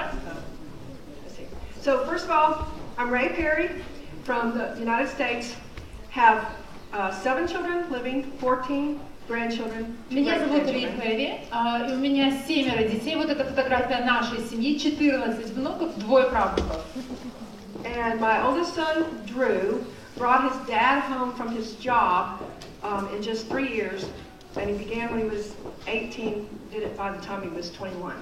партнера. So first of all, I'm Ray Perry from the United States. Have 7 children living, 14 grandchildren. Меня зовут Рэй Перри, и у меня 7 детей. Вот эта фотография нашей семьи, 14 внуков, 2 правнуков. And my oldest son, Drew, brought his dad home from his job in just 3 years. And he began when he was 18, did it by the time he was 21.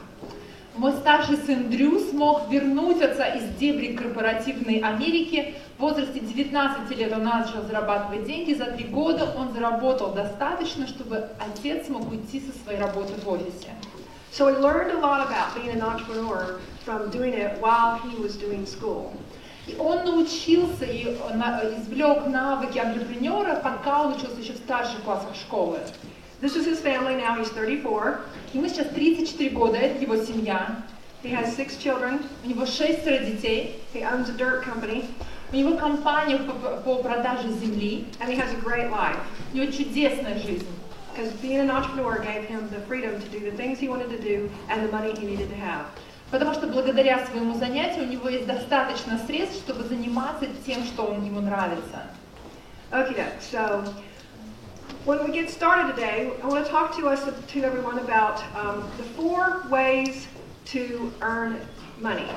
Мой старший сын Дрю смог вернуть отца из дебри корпоративной Америки. В возрасте 19 лет он начал зарабатывать деньги. За 3 года он заработал достаточно, чтобы отец смог уйти со своей работы в офисе. So we learned a lot about being an entrepreneur from doing it while he was doing school. И он научился и извлек навыки антрепренера, пока он учился еще в старших классах школы. This is his family now. He's 34. Ему сейчас 34 года, это его семья. He has 6 children. У него 6 детей. He owns a dirt company. У него компания по продаже земли. And he has a great life. У него чудесная жизнь. Because being an entrepreneur gave him the freedom to do the things he wanted to do and the money he needed to have. Потому что благодаря своему занятию у него есть достаточно средств, чтобы заниматься тем, что ему нравится. Okay, so when we get started today, I want to talk to everyone about the 4 ways to earn money.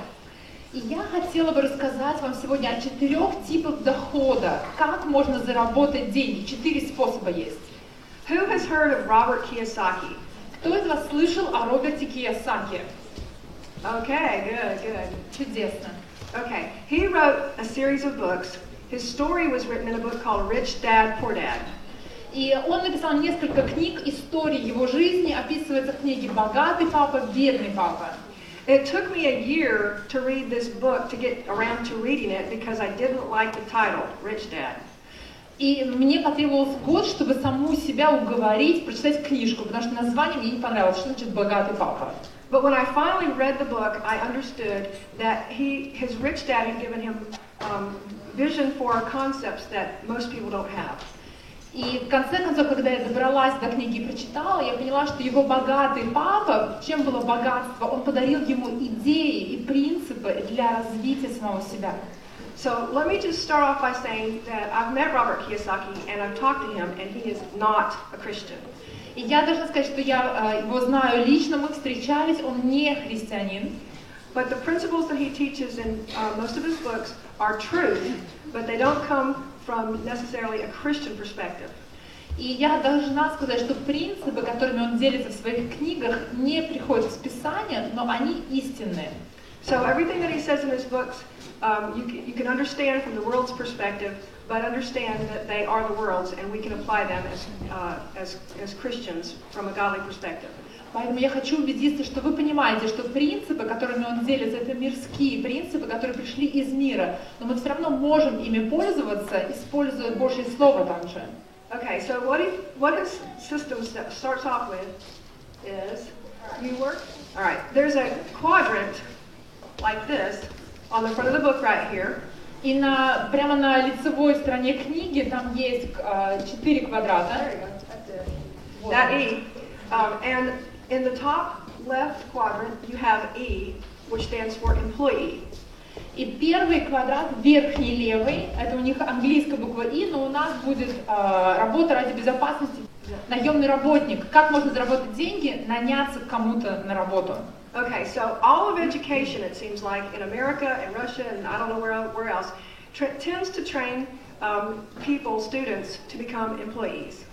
И я хотела бы рассказать вам сегодня о 4 типах дохода, как можно заработать деньги. 4 способа есть. Who has heard of Robert Kiyosaki? Кто из вас слышал о Роберте Кийосаки? Okay, good. Чудесно. Okay, he wrote a series of books. His story was written in a book called Rich Dad, Poor Dad. И он написал несколько книг, истории его жизни, описывается в книге «Богатый папа, бедный папа». It took me a year to read this book, to get around to reading it, because I didn't like the title, Rich Dad. И мне потребовался год, чтобы саму себя уговорить прочитать книжку, потому что название мне не понравилось, что значит «Богатый папа». But when I finally read the book, I understood that his rich dad had given him vision for concepts that most people don't have. И в конце концов, когда я добралась до книги и прочитала, я поняла, что его богатый папа, чем было богатство, он подарил ему идеи и принципы для развития самого себя. So let me just start off by saying that I've met Robert Kiyosaki and I've talked to him, and he is not a Christian. И я должна сказать, что я его знаю лично, мы встречались, он не христианин. But the principles that he teaches in most of his books are true, but they don't come from necessarily a Christian perspective. И я должна сказать, что принципы, которыми он делится в своих книгах, не приходят из Писания, но они истинные. So everything that he says in his books, you can understand from the world's perspective, but understand that they are the world's, and we can apply them as Christians from a godly perspective. Поэтому я хочу убедиться, что вы понимаете, что принципы, которыми он делится, это мирские принципы, которые пришли из мира, но мы все равно можем ими пользоваться, используя Божье Слово также. Okay, so what his system starts off with is, you work? All right, there's a quadrant like this on the front of the book right here. И прямо на лицевой стороне книги там есть 4 квадрата. There you go. That's it. That E. And in the top left quadrant, you have E, which stands for employee. И первый квадрат, верхний левый, это у них английская буква И, но у нас будет работа ради безопасности, наемный работник. Как можно заработать деньги, наняться к кому-то на работу. Okay, so all of education, it seems like, in America and Russia and I don't know where else, tends to train people, students, to become employees.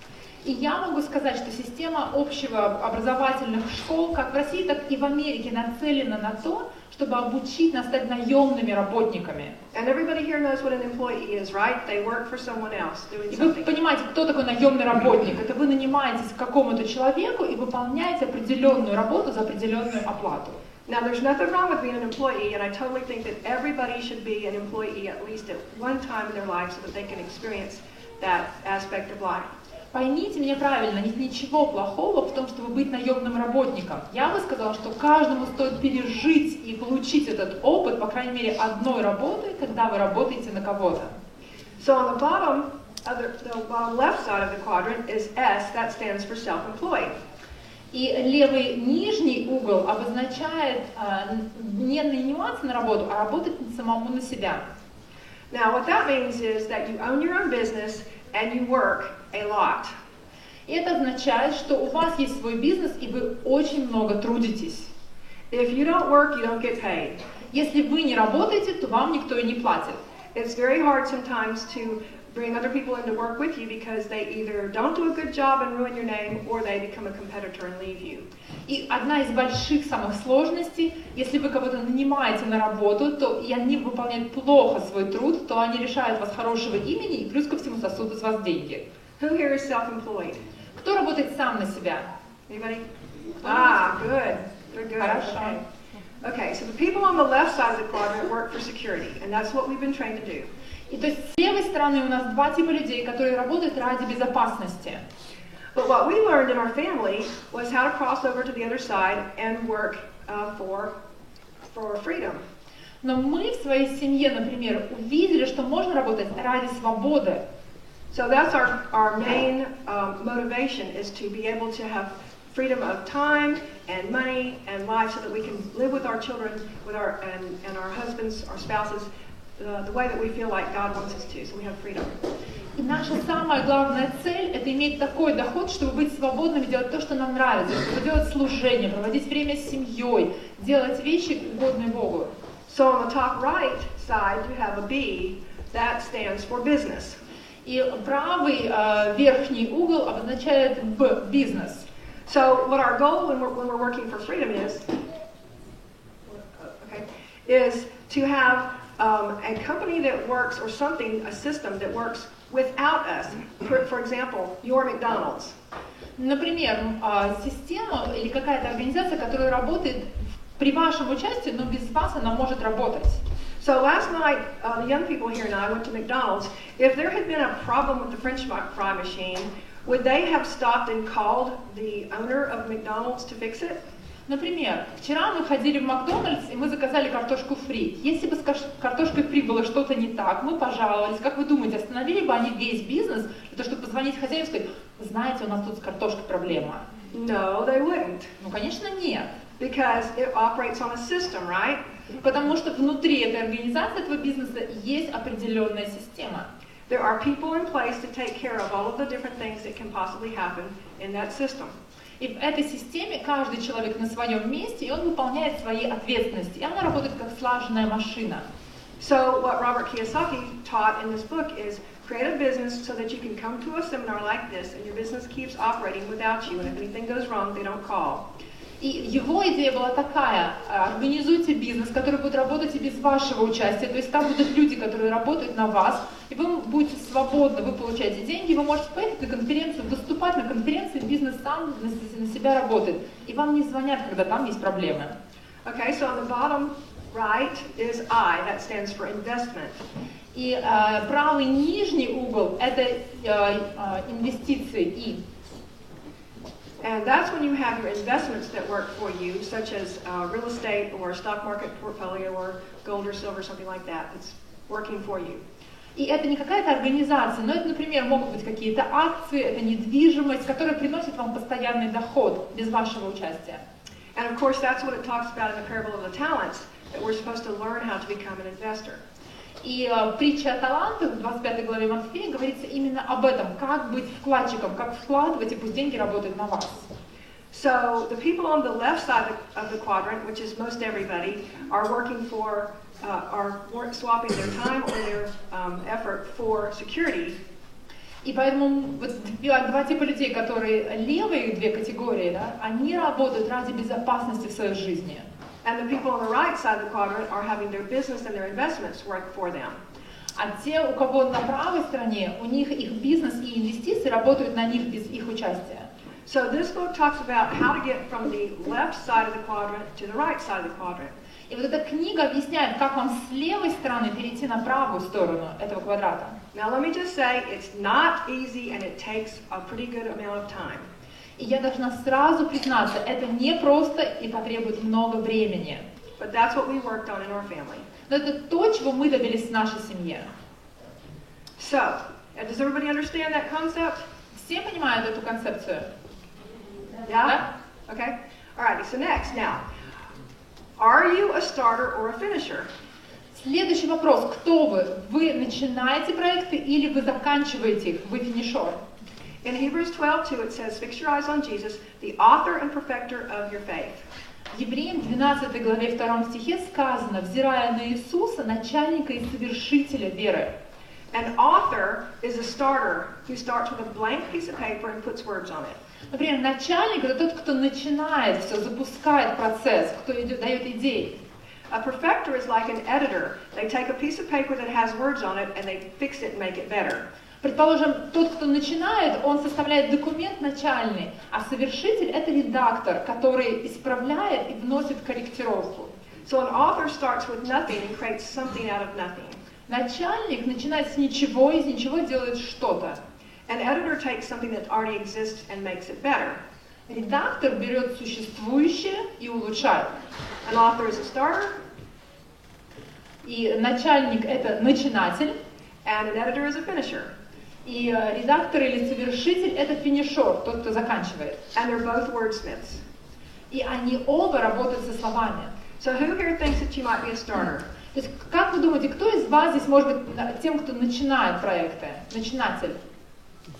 И я могу сказать, что система общего образовательных школ, как в России, так и в Америке, нацелена на то, чтобы обучить нас стать наемными работниками. And everybody here knows what an employee is, right? They work for someone else doing И вы something. понимаете, кто такой наемный работник? Это вы нанимаетесь к какому-то человеку и выполняете определенную работу за определенную оплату. Now, there's nothing wrong with being an employee, and I totally think that everybody should be an employee at least at one time in their life so that they can experience that aspect of life. Поймите меня правильно, нет ничего плохого в том, чтобы быть наемным работником. Я бы сказала, что каждому стоит пережить и получить этот опыт, по крайней мере, одной работы, когда вы работаете на кого-то. So on the bottom left side of the quadrant is S, that stands for self-employed. И левый нижний угол обозначает не наниматься на работу, а работать самому на себя. Now, what that means is that you own your own business and you work a lot. И это означает, что у вас есть свой бизнес, и вы очень много трудитесь. If you don't work, you don't get paid. Если вы не работаете, то вам никто и не платит. It's very hard sometimes to bring other people in to work with you because they either don't do a good job and ruin your name, or they become a competitor and leave you. И одна из больших самых сложностей, если вы кого-то нанимаете на работу, то и они выполняют плохо свой труд, то они лишают вас хорошего имени и плюс ко всему сосут из вас деньги. Who here is self-employed? Кто работает сам на себя? Anybody? Ah, good. Good, good. Хорошо. Okay, so the people on the left side of the quadrant work for security, and that's what we've been trained to do. И то есть с левой стороны у нас два типа людей, которые работают ради безопасности. But what we learned in our family was how to cross over to the other side and work for freedom. Но мы в своей семье, например, увидели, что можно работать ради свободы. So that's our main motivation, is to be able to have freedom of time and money and life, so that we can live with our children, with our husbands, our spouses, the way that we feel like God wants us to. So we have freedom. И наша самая главная цель – это иметь такой доход, чтобы быть свободными, делать то, что нам нравится, чтобы делать служение, проводить время с семьей, делать вещи, угодные Богу. So on the top right side, you have a B that stands for business. И правый верхний угол обозначает Б – бизнес. So what our goal when we're working for freedom is to have a company that works, or something, a system that works without us. For example, your McDonald's. Например, система или какая-то организация, которая работает при вашем участии, но без вас она может работать. So last night, the young people here and I went to McDonald's. If there had been a problem with the French fry machine, would they have stopped and called the owner of McDonald's to fix it? Например, вчера мы ходили в Макдональдс, и мы заказали картошку фри. Если бы с картошкой фри было что-то не так, мы пожаловались. Как вы думаете, остановили бы они весь бизнес для того, чтобы позвонить хозяину и сказать: знаете, у нас тут с картошкой проблема? No, they wouldn't. Ну, конечно, нет. Because it operates on a system, right? Потому что внутри этой организации, этого бизнеса, есть определенная система. There are people in place to take care of all of the different things that can possibly happen in that system. И в этой системе каждый человек на своем месте, и он выполняет свои ответственности. И она работает как слаженная машина. So what Robert Kiyosaki taught in this book is create a business so that you can come to a seminar like this and your business keeps operating without you, and if anything goes wrong, they don't call. И его идея была такая: организуйте бизнес, который будет работать и без вашего участия, то есть там будут люди, которые работают на вас, и вы будете свободны, вы получаете деньги, вы можете поехать на конференцию, выступать на конференции, бизнес сам на себя работает, и вам не звонят, когда там есть проблемы. Okay, so on the bottom right is I, that stands for investment. И правый нижний угол – это инвестиции И. And that's when you have your investments that work for you, such as real estate or stock market portfolio or gold or silver, something like that. It's working for you. И это не какая-то организация, но это, например, могут быть какие-то акции, это недвижимость, которая приносит вам постоянный доход без вашего участия. And of course, that's what it talks about in the parable of the talents, that we're supposed to learn how to become an investor. И притча о талантах в 25 главе Матфея говорится именно об этом, как быть вкладчиком, как вкладывать, и пусть деньги работают на вас. So the people on the left side of the quadrant, which is most everybody, are working for, are swapping their time or their effort for security. И поэтому вот два типа людей, которые левые две категории, да, они работают ради безопасности в своей жизни. And the people on the right side of the quadrant are having their business and their investments work for them. А те, у кого на правой стороне, у них их бизнес и инвестиции работают на них без их участия. So this book talks about how to get from the left side of the quadrant to the right side of the quadrant. И вот эта книга объясняет, как вам с левой стороны перейти на правую сторону этого квадрата. Now let me just say, it's not easy and it takes a pretty good amount of time. И я должна сразу признаться, это не просто и потребует много времени. But that's what we worked on in our family. Но это то, чего мы добились в нашей семье. So, does everybody understand that concept? Все понимают эту концепцию? Yeah? Да? Okay? Alrighty, so next, now, are you a starter or a finisher? Следующий вопрос. Кто вы? Вы начинаете проекты или вы заканчиваете их? Вы финишер. In Hebrews 12:2 it says, fix your eyes on Jesus, the author and perfecter of your faith. В Евреям 12 главе 2 стихе сказано, взирая на Иисуса, начальника и совершителя веры. An author is a starter who starts with a blank piece of paper and puts words on it. Например, начальник — это тот, кто начинает все, запускает процесс, кто дает идеи. A perfecter is like an editor. They take a piece of paper that has words on it and they fix it and make it better. Предположим, тот, кто начинает, он составляет документ начальный, а совершитель — это редактор, который исправляет и вносит корректировку. So an author starts with nothing and creates something out of nothing. Начальник начинает с ничего, из ничего делает что-то. An editor takes something that already exists and makes it better. Редактор берет существующее и улучшает. An author is a starter. И начальник — это начинатель. And an editor is a finisher. И редактор или совершитель — это финишер, тот, кто заканчивает. And they're both wordsmiths. И они оба работают со словами. So who here thinks that you might be a starter? То есть, как вы думаете, кто из вас здесь может быть тем, кто начинает проекты? Начинатель?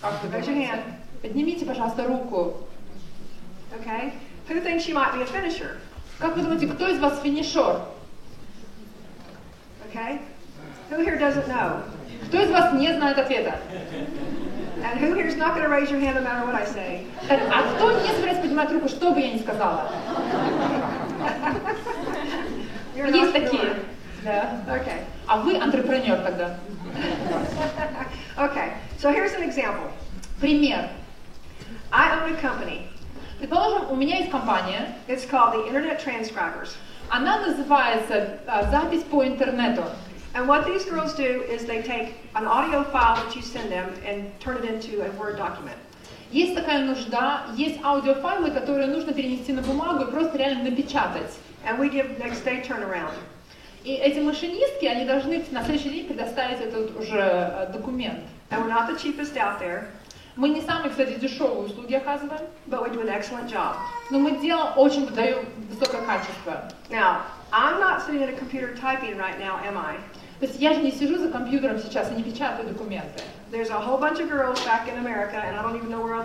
Как вы думаете? Поднимите, пожалуйста, руку. Okay. Who thinks you might be a finisher? Как вы думаете, кто из вас финишер? Okay. Who here doesn't know? Кто из вас не знает ответа? And who here is not going to raise your hand no matter what I say? Так, а кто не собирается поднимать руку, что бы я ни сказала? Есть такие. Да. Okay. А вы антрепренер тогда. Okay. So here's an example. Пример. I own a company. Предположим, у меня есть компания. It's called the Internet Transcribers. Она называется «Запись по интернету». And what these girls do is they take an audio file that you send them and turn it into a Word document. Есть такая нужда, есть аудиофайлы, которые нужно перенести на бумагу и просто реально напечатать. And we give next day turnaround. И эти машинистки, они должны на следующий день предоставить этот уже документ. And we're not the cheapest out there. Мы не самые, кстати, дешевые услуги оказываем, But we do an excellent job. но мы делаем очень, даем высокое качество. Now, I'm not sitting at a computer typing right now, am I? То есть я же не сижу за компьютером сейчас и не печатаю документы. There's a whole bunch of girls back in America, and I don't even know where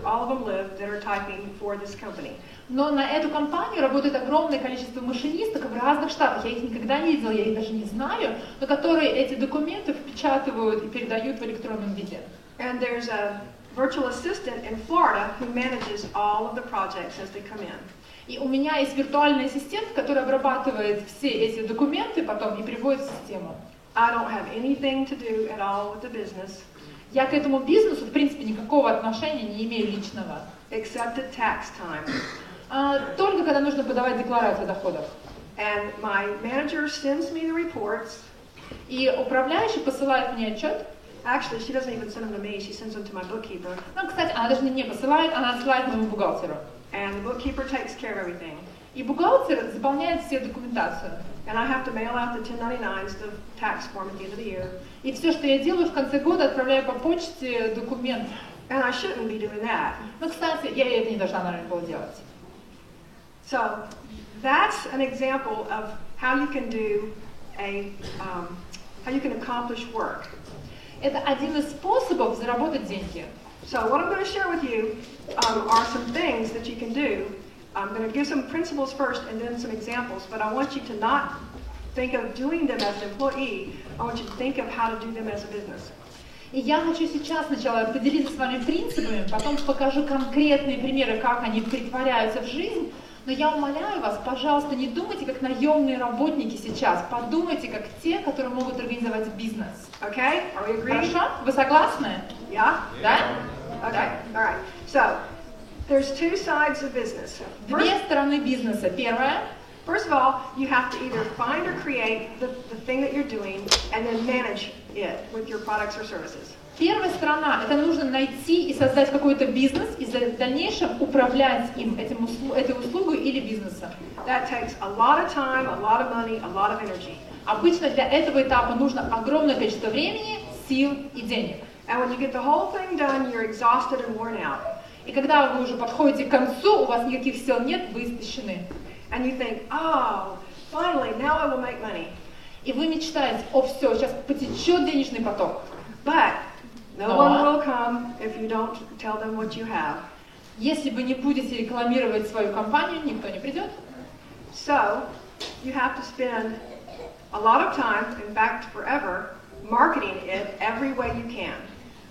all of them live, that are typing for this company. Но на эту компанию работает огромное количество машинисток в разных штатах. Я их никогда не видела, я их даже не знаю, но которые эти документы впечатывают и передают в электронном виде. And there's a virtual assistant in Florida who manages all of the projects as they come in. И у меня есть виртуальный ассистент, который обрабатывает все эти документы потом и приводит в систему. I don't have anything to do at all with the business. Я к этому бизнесу, в принципе, никакого отношения не имею личного. Except at tax time. Только когда нужно подавать декларацию о доходах. And my manager sends me the reports. И управляющий посылает мне отчет. Actually, she doesn't even send them to me. She sends them to my bookkeeper. Ну, кстати, она даже не мне посылает, она отсылает моему бухгалтеру. And the bookkeeper takes care of everything. И бухгалтер заполняет все документацию. And I have to mail out the 1099s, the tax form at the end of the year. И все, что я делаю в конце года, отправляю по почте документ. And I shouldn't be doing that. Ну, кстати, я это не должна, наверное, была делать. So that's an example of how you can do how you can accomplish work. Это один из способов заработать деньги. So what I'm going to share with you are some things that you can do. I'm going to give some principles first and then some examples, but I want you to not think of doing them as an employee. I want you to think of how to do them as a business. И я хочу сейчас сначала поделиться с вами принципами, потом покажу конкретные примеры, как они претворяются в жизнь. Но я умоляю вас, пожалуйста, не думайте как наемные работники сейчас, подумайте как те, которые могут организовать бизнес. Okay? Are we agreed? Хорошо? Вы согласны? Yeah? Да? Okay. All right. So, there's two sides of business. Две стороны бизнеса. Первая. First of all, you have to either find or create the thing that you're doing and then manage it with your products or services. Первая сторона – это нужно найти и создать какой-то бизнес и в дальнейшем управлять им, этой услугой или бизнесом. That takes a lot of time, a lot of money, a lot of energy. Обычно для этого этапа нужно огромное количество времени, сил и денег. And when you get the whole thing done, you're exhausted and worn out. И когда вы уже подходите к концу, у вас никаких сил нет, вы истощены. And you think, oh, finally, now I will make money. И вы мечтаете, о, все, сейчас потечет денежный поток. But no No. one will come if you don't tell them what you have. Если вы не будете рекламировать свою компанию, никто не придет. So you have to spend a lot of time, in fact, forever, marketing it every way you can.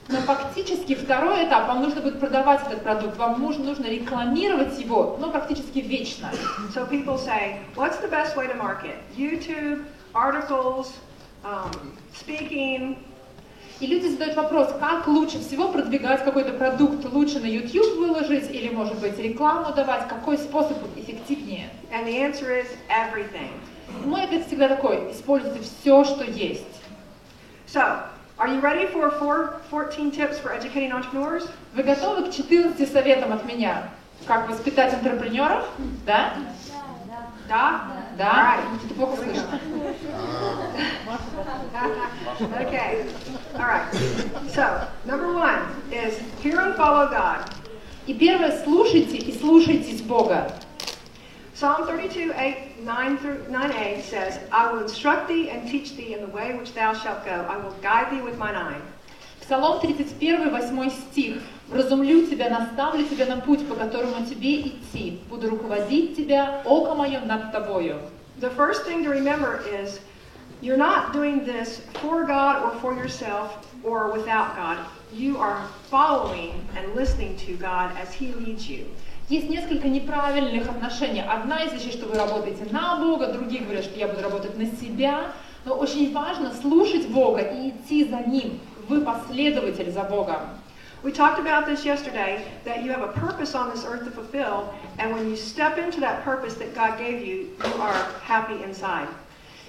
Но фактически второй этап, вам нужно будет продавать этот продукт, вам нужно рекламировать его, но практически вечно. So people say, what's the best way to market? YouTube, articles, speaking. И люди задают вопрос, как лучше всего продвигать какой-то продукт, лучше на YouTube выложить или, может быть, рекламу давать, какой способ эффективнее? And the answer is everything. И мой ответ всегда такой, используйте все, что есть. So, are you ready for 14 tips for educating entrepreneurs? Вы готовы к 14 советам от меня? Как воспитать интерпренеров? Да? Da? Да? All Что-то плохо слышно. Okay. All right. So, number 1 is hear and follow God. И первое, слушайте и слушайтесь Бога. Psalm 32:9-9a says, I will instruct thee and teach thee in the way which thou shalt go. I will guide thee with mine eye. Псалом 31, 8 стих. «Вразумлю тебя, наставлю тебя на путь, по которому тебе идти. Буду руководить тебя, око мое над тобою». The first thing to remember is you're not doing this for God or for yourself or without God. You are following and listening to God as He leads you. Есть несколько неправильных отношений. Одна из вещей, что вы работаете на Бога, другие говорят, что я буду работать на себя. Но очень важно слушать Бога и идти за Ним. Вы последователь за Богом. We talked about this yesterday, that you have a purpose on this earth to fulfill, and when you step into that purpose that God gave you, you are happy inside.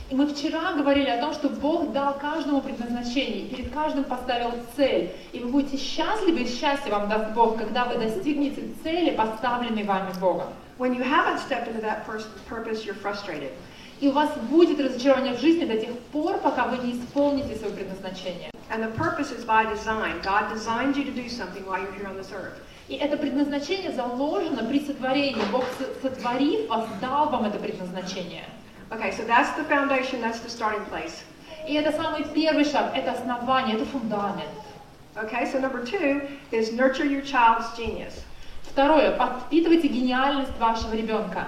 И мы вчера говорили о том, что Бог дал каждому предназначение, перед каждым поставил цель. И вы будете счастливы, и счастье вам даст Бог, когда вы достигнете цели, поставленной вами Богом. When you haven't stepped into that purpose, you're frustrated. И у вас будет разочарование в жизни до тех пор, пока вы не исполните свое предназначение. And the purpose is by design. God designed you to do something while you're here on this earth. И это предназначение заложено при сотворении. Бог, сотворив вас, дал вам это предназначение. Okay, so that's the foundation, that's the starting place. И это самый первый шаг, это основание, это фундамент. Okay, so number 2 is nurture your child's genius. Второе, подпитывайте гениальность вашего ребенка.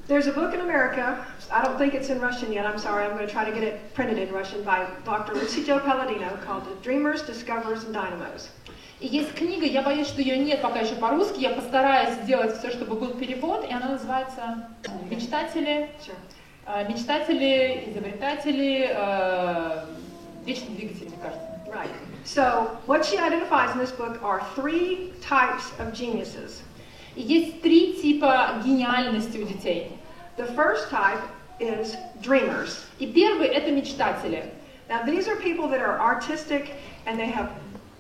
There's a book in America, I don't think it's in Russian yet, I'm sorry, I'm going to try to get it printed in Russian, by Dr. Lucio Palladino, called Dreamers, Discoverers, and Dynamos. И есть книга, я боюсь, что ее нет пока еще по-русски, я постараюсь сделать все, чтобы был перевод, и она называется «Мечтатели», «Мечтатели», «Изобретатели», «Вечный двигатель», мне кажется. Right. So, what she identifies in this book are 3 types of geniuses. И есть 3 типа гениальности у детей. The first type is dreamers. И первый — это мечтатели. Now, these are people that are artistic and they have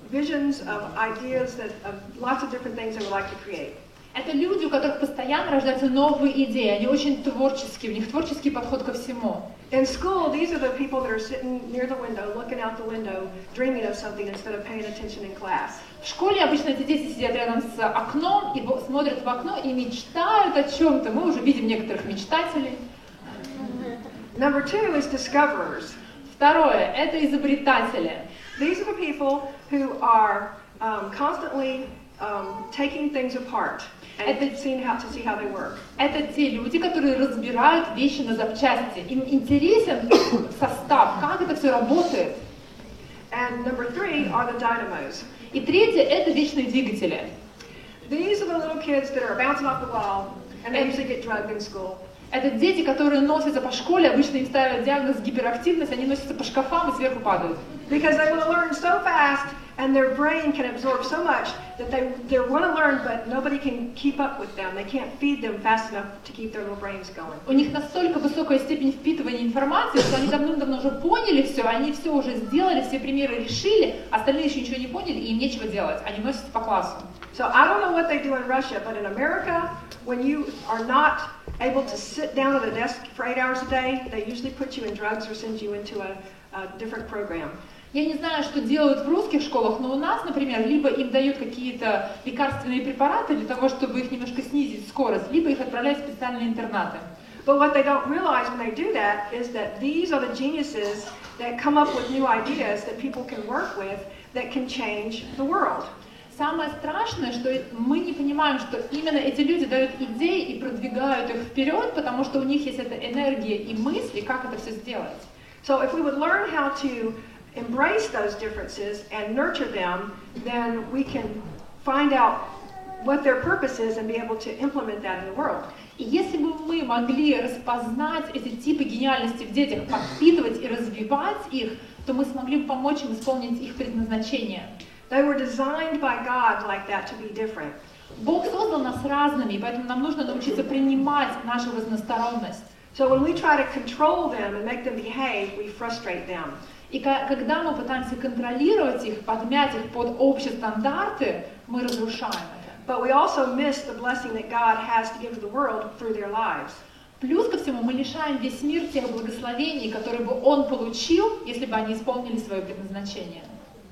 visions of ideas that of lots of different things they would like to create. Это люди, у которых постоянно рождаются новые идеи, они очень творческие, у них творческий подход ко всему. In school, these are the people that are sitting near the window, looking out the window, dreaming of something instead of paying attention in class. В школе обычно эти дети сидят рядом с окном и смотрят в окно и мечтают о чем-то. Мы уже видим некоторых мечтателей. Number 2 is discoverers. Второе — это изобретатели. These are the people who are constantly taking things apart and seeing how they work. Это те люди, которые разбирают вещи на запчасти. Им интересен состав, как это все работает. And number 3 are the dynamos. И третье — это вечные двигатели. These are the little kids that are bouncing off the wall and they usually get drugged in school. Это дети, которые носятся по школе, обычно им ставят диагноз гиперактивность, они носятся по шкафам и сверху падают. Because they want to learn so fast and their brain can absorb so much that they want to learn, but nobody can keep up with them. They can't feed them fast enough to keep their little brains going. У них настолько высокая степень впитывания информации, что они давным-давно уже поняли все, они все уже сделали, все примеры решили, остальные еще ничего не поняли, и им нечего делать, они носятся по классу. So I don't know what they do in Russia, but in America, when you are not able to sit down at a desk for 8 hours a day, they usually put you in drugs or send you into a different program. Я не знаю, что делают в русских школах, но у нас, например, либо им дают какие-то лекарственные препараты для того, чтобы их немножко снизить скорость, либо их отправляют в специальные интернаты. But what they don't realize when they do that is that these are the geniuses that come up with new ideas that people can work with that can change the world. Самое страшное, что мы не понимаем, что именно эти люди дают идеи и продвигают их вперед, потому что у них есть эта энергия и мысли, как это все сделать. So if we would learn how to embrace those differences and nurture them, then we can find out what their purpose is and be able to implement that in the world. И если бы мы могли распознать эти типы гениальности в детях, подпитывать и развивать их, то мы смогли бы помочь им исполнить их предназначение. They were designed by God like that to be different. Бог создал нас разными, и поэтому нам нужно научиться принимать нашу разносторонность. So when we try to control them and make them behave, we frustrate them. И когда мы пытаемся контролировать их, подмять их под общие стандарты, мы разрушаем это. But we also miss the blessing that God has to give to the world through their lives. Плюс ко всему мы лишаем весь мир тех благословений, которые бы он получил, если бы они исполнили свое предназначение.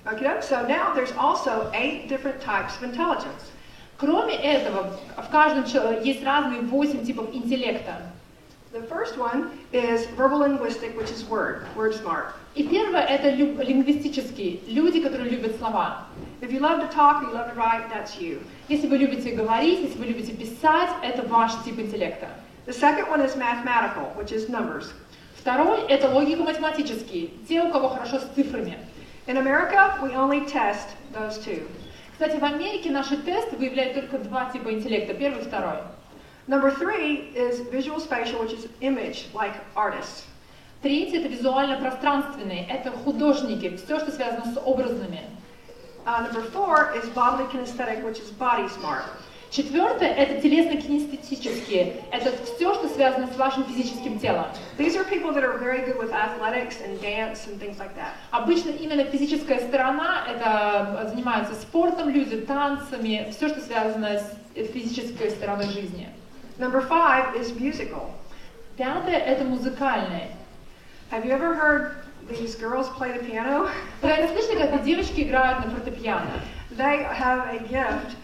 Okay, so now there's also 8 different types of intelligence. Кроме этого, в каждом человеке есть разные 8 типов интеллекта. The first one is verbal linguistic, which is word smart. И первое это лингвистический, люди, которые любят слова. If you love to talk or you love to write, that's you. Если вы любите говорить, если вы любите писать, это ваш тип интеллекта. The second one is mathematical, which is numbers. Второй это логико-математический, те, у кого хорошо с цифрами. In America, we only test those two. Кстати, в Америке наши тесты выявляют только 2 типа интеллекта, первый и второй. Number 3 is visual spatial, which is image, like artists. Третий это визуально-пространственный, это художники, все, что связано с образами. Number 4 is bodily kinesthetic, which is body smart. Четвертое это телесно-кинестетические, это все, что связано с вашим физическим телом. These are people that are very good with athletics and dance and things like that. Обычно именно физическая сторона, это занимаются спортом люди, танцами, все, что связано с физической стороной жизни. Number 5 is musical. Пятое это музыкальное. Have you ever heard these girls play the piano? Вы слышали, как девочки играют на фортепиано? They have a gift.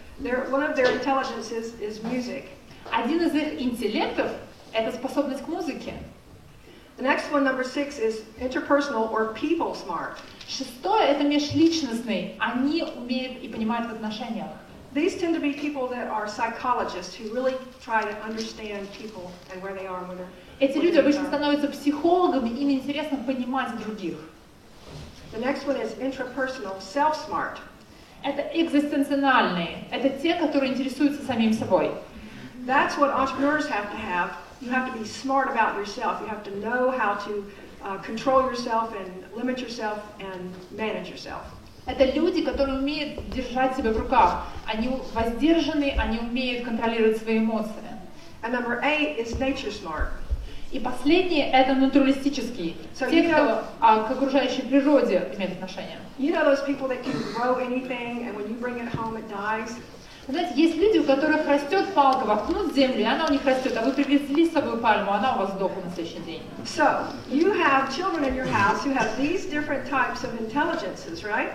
One of their intelligences is music. Один из их интеллектов это способность к музыке. The next one, number 6, is interpersonal or people smart. Шестое это межличностный, они умеют и понимают в отношениях. These tend to be people that are psychologists who really try to understand people and where they are and where they're. Эти люди обычно становятся психологами, им интересно понимать других. The next one is intrapersonal self-smart. Это экзистенциальные, это те, которые интересуются самим собой. That's what entrepreneurs have to have. You have to be smart about yourself. You have to know how to control yourself and limit yourself and manage yourself. Это люди, которые умеют держать себя в руках. Они воздержаны, они умеют контролировать свои эмоции. And number 8 is nature smart. И последнее это натуралистические, те, кто к окружающей природе имеет отношение. You know those people that can grow anything, and when you bring it home, it dies. Знаете, есть люди, у которых растет палка, воткнут в землю, и она у них растет, а вы привезли с собой пальму, она у вас сдохла на следующий день. So you have children in your house who have these different types of intelligences, right?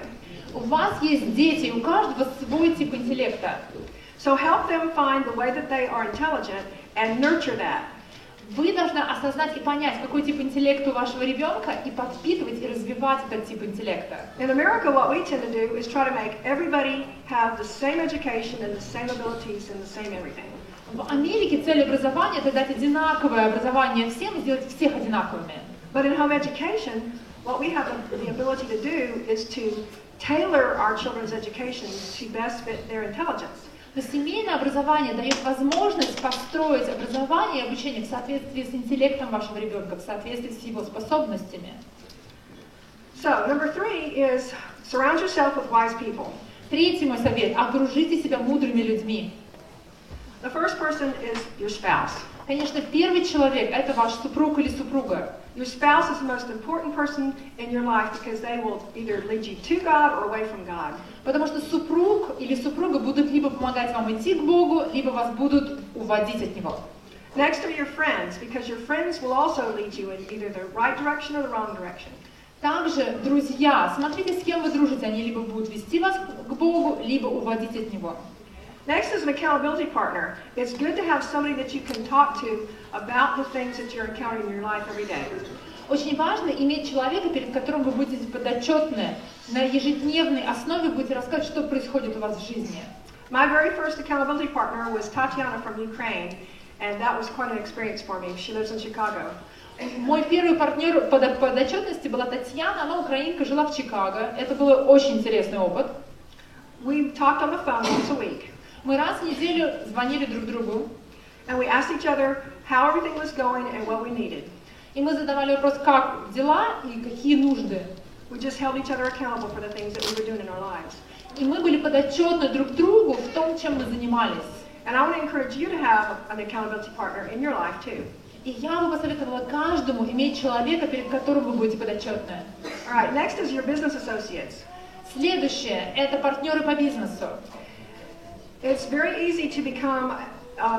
У вас есть дети, у каждого свой тип интеллекта. So help them find the way that they are intelligent and nurture that. Вы должны осознать и понять, какой тип интеллекта у вашего ребенка, и подпитывать и развивать этот тип интеллекта. In America, what we tend to do is try to make everybody have the same education and the same abilities and the same everything. В Америке цель образования – это дать одинаковое образование всем и сделать всех одинаковыми. But in home education, what we have the ability to do is to tailor our children's education to best fit their intelligence. Но семейное образование дает возможность построить образование и обучение в соответствии с интеллектом вашего ребенка, в соответствии с его способностями. So, number 3 is surround yourself with wise people. Третий мой совет – окружите себя мудрыми людьми. The first person is your spouse. Конечно, первый человек – это ваш супруг или супруга. Your spouse is the most important person in your life because they will either lead you to God or away from God. Потому что супруг или супруга будут либо помогать вам идти к Богу, либо вас будут уводить от Него. Next are your friends, because your friends will also lead you in either the right direction or the wrong direction. Также, друзья, смотрите, с кем вы дружите. Они либо будут вести вас к Богу, либо уводить от Него. Next is an accountability partner. It's good to have somebody that you can talk to about the things that you're encountering in your life every day. Очень важно иметь человека, перед которым вы будете подотчетны. На ежедневной основе будете рассказывать, что происходит у вас в жизни. My very first accountability partner was Tatiana from Ukraine, and that was quite an experience for me. She lives in Chicago. Мой первый партнер по подотчетности была Татьяна, она украинка, жила в Чикаго. Это был очень интересный опыт. We talked on the phone once a week. Мы раз в неделю звонили друг другу. And we asked each other how everything was going and what we needed. И мы задавали вопрос, как дела и какие нужды. We just held each other accountable for the things that we were doing in our lives. И мы были подотчетны друг другу в том, чем мы занимались. And I want to encourage you to have an accountability partner in your life too. И я бы посоветовала каждому иметь человека, перед которым вы будете подотчетны. All right, next is your business associates. Следующее – это партнеры по бизнесу. It's very easy to become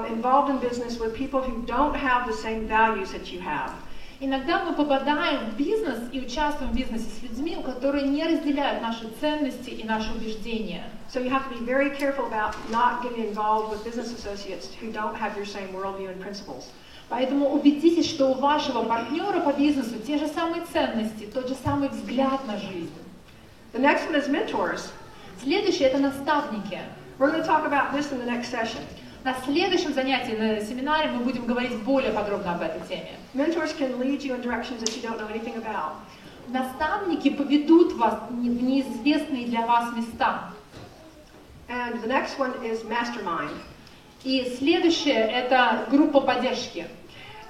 involved in business with people who don't have the same values that you have. Иногда мы попадаем в бизнес и участвуем в бизнесе с людьми, которые не разделяют наши ценности и наши убеждения. So you have to be very careful about not getting involved with business associates who don't have your same worldview and principles. Поэтому убедитесь, что у вашего партнера по бизнесу те же самые ценности, тот же самый взгляд на жизнь. The next one is mentors. Следующее – это наставники. We're going to talk about this in the next session. На следующем занятии, на семинаре, мы будем говорить более подробно об этой теме. Mentors can lead you in directions that you don't know anything about. Наставники поведут вас в неизвестные для вас места. And the next one is mastermind. И следующее – это группа поддержки.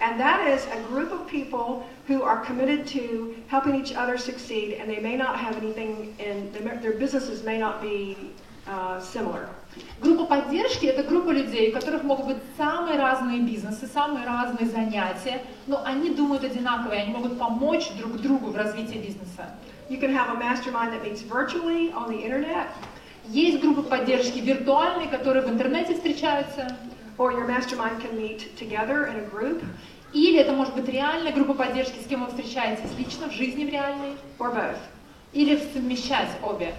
And that is a group of people who are committed to helping each other succeed, and they may not have anything in their businesses may not be similar. Группа поддержки – это группа людей, у которых могут быть самые разные бизнесы, самые разные занятия, но они думают одинаково, и они могут помочь друг другу в развитии бизнеса. You can have a mastermind that meets virtually on the internet. Есть группы поддержки виртуальные, которые в интернете встречаются. Or your mastermind can meet together in a group. Или это может быть реальная группа поддержки, с кем вы встречаетесь лично, в жизни в реальной. Or both. Или совмещать обе.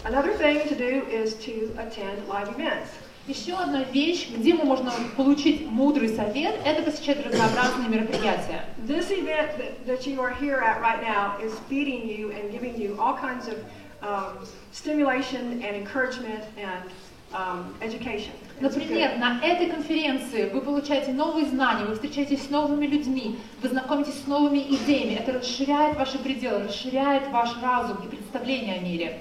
Another thing to do is to attend live events. Еще одна вещь, где мы можем получить мудрый совет, это посещать разнообразные мероприятия. This event that you are here at right now is feeding you and giving you all kinds of stimulation and encouragement and education. Например, на этой конференции вы получаете новые знания, вы встречаетесь с новыми людьми, вы знакомитесь с новыми идеями. Это расширяет ваши пределы, расширяет ваш разум и представление о мире.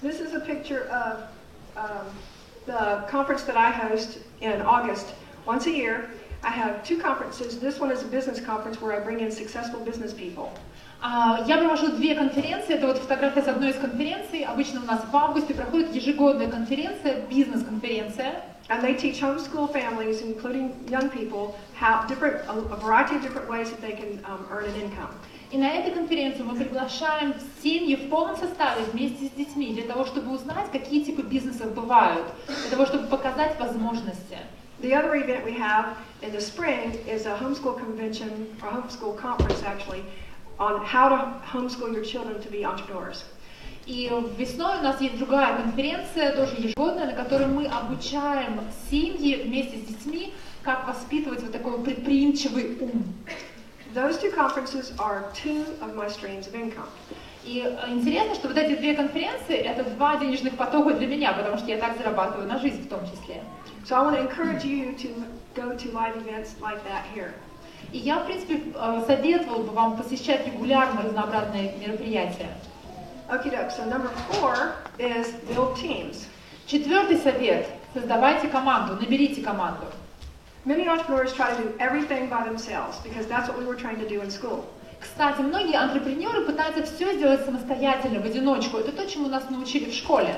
This is a picture of the conference that I host in August. Once a year, I have two conferences. This one is a business conference where I bring in successful business people. Я провожу две конференции. Это вот фотография с одной из конференций. Обычно у нас в августе проходит ежегодная конференция, бизнес-конференция. And they teach homeschool families, including young people, a variety of different ways that they can earn an income. И на этой конференции мы приглашаем семьи в полном составе вместе с детьми для того, чтобы узнать, какие типы бизнесов бывают, для того, чтобы показать возможности. The other event we have in the spring is a homeschool convention, or homeschool conference actually, on how to homeschool your children to be entrepreneurs. И весной у нас есть другая конференция, тоже ежегодная, на которой мы обучаем семьи вместе с детьми, как воспитывать вот такой предприимчивый ум. Those two conferences are two of my streams of income. И интересно, что вот эти две конференции – это два денежных потока для меня, потому что я так зарабатываю на жизнь в том числе. So I want to encourage you to go to live events like that here. И я, в принципе, советовала бы вам посещать регулярно разнообразные мероприятия. Okay, so number 4 is build teams. Четвертый совет – создавайте команду, наберите команду. Many entrepreneurs try to do everything by themselves because that's what we were trained to do in school. Кстати, многие антрепренеры пытаются все сделать самостоятельно, в одиночку. Это то, чему нас научили в школе.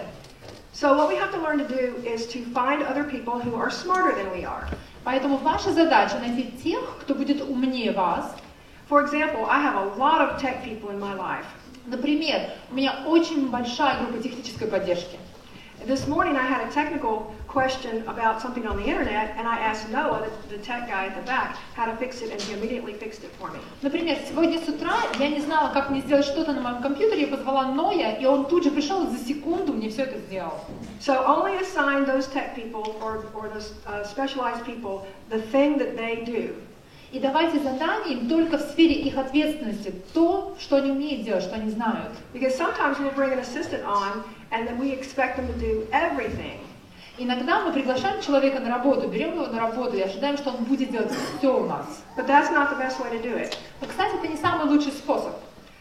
So what we have to learn to do is to find other people who are smarter than we are. Поэтому ваша задача найти тех, кто будет умнее вас. For example, I have a lot of tech people in my life. Например, у меня очень большая группа технической поддержки. This morning I had a technical question about something on the internet, and I asked Noah, the tech guy at the back, how to fix it, and he immediately fixed it for me. Например, сегодня с утра я не знала, как мне сделать что-то на моем компьютере, я позвала Ноя, и он тут же пришел и за секунду мне все это сделал. So only assign those tech people or those specialized people the thing that they do. И давайте задания им только в сфере их ответственности, то, что они умеют делать, что они знают. Because sometimes we'll bring an assistant on, and then we expect them to do everything. Иногда мы приглашаем человека на работу, берем его на работу и ожидаем, что он будет делать все у нас. But that's not the best way to do it. Но, кстати, это не самый лучший способ.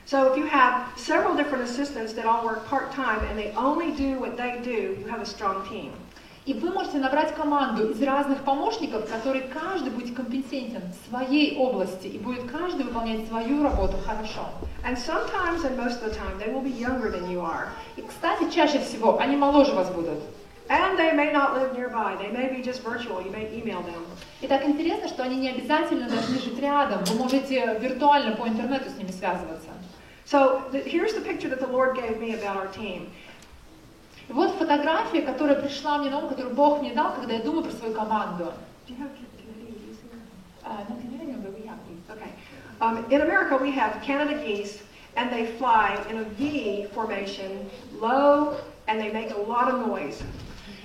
So if you have several different assistants that all work part-time and they only do what they do, you have a strong team. И вы можете набрать команду из разных помощников, которые каждый будет компетентен в своей области и будет каждый выполнять свою работу хорошо. And sometimes, and most of the time, they will be younger than you are. И, кстати, чаще всего они моложе вас будут. And they may not live nearby. They may be just virtual. You may email them. И так интересно, что они не обязательно должны жить рядом. Вы можете виртуально по интернету с ними связываться. So here's the picture that the Lord gave me about our team. И вот фотография, которая пришла мне на ум, которую Бог мне дал, когда я думаю про свою команду. Do you have Canadian geese here? No, Canadian, but we have these. Okay. In America, we have Canada geese, and they fly in a V formation, low, and they make a lot of noise.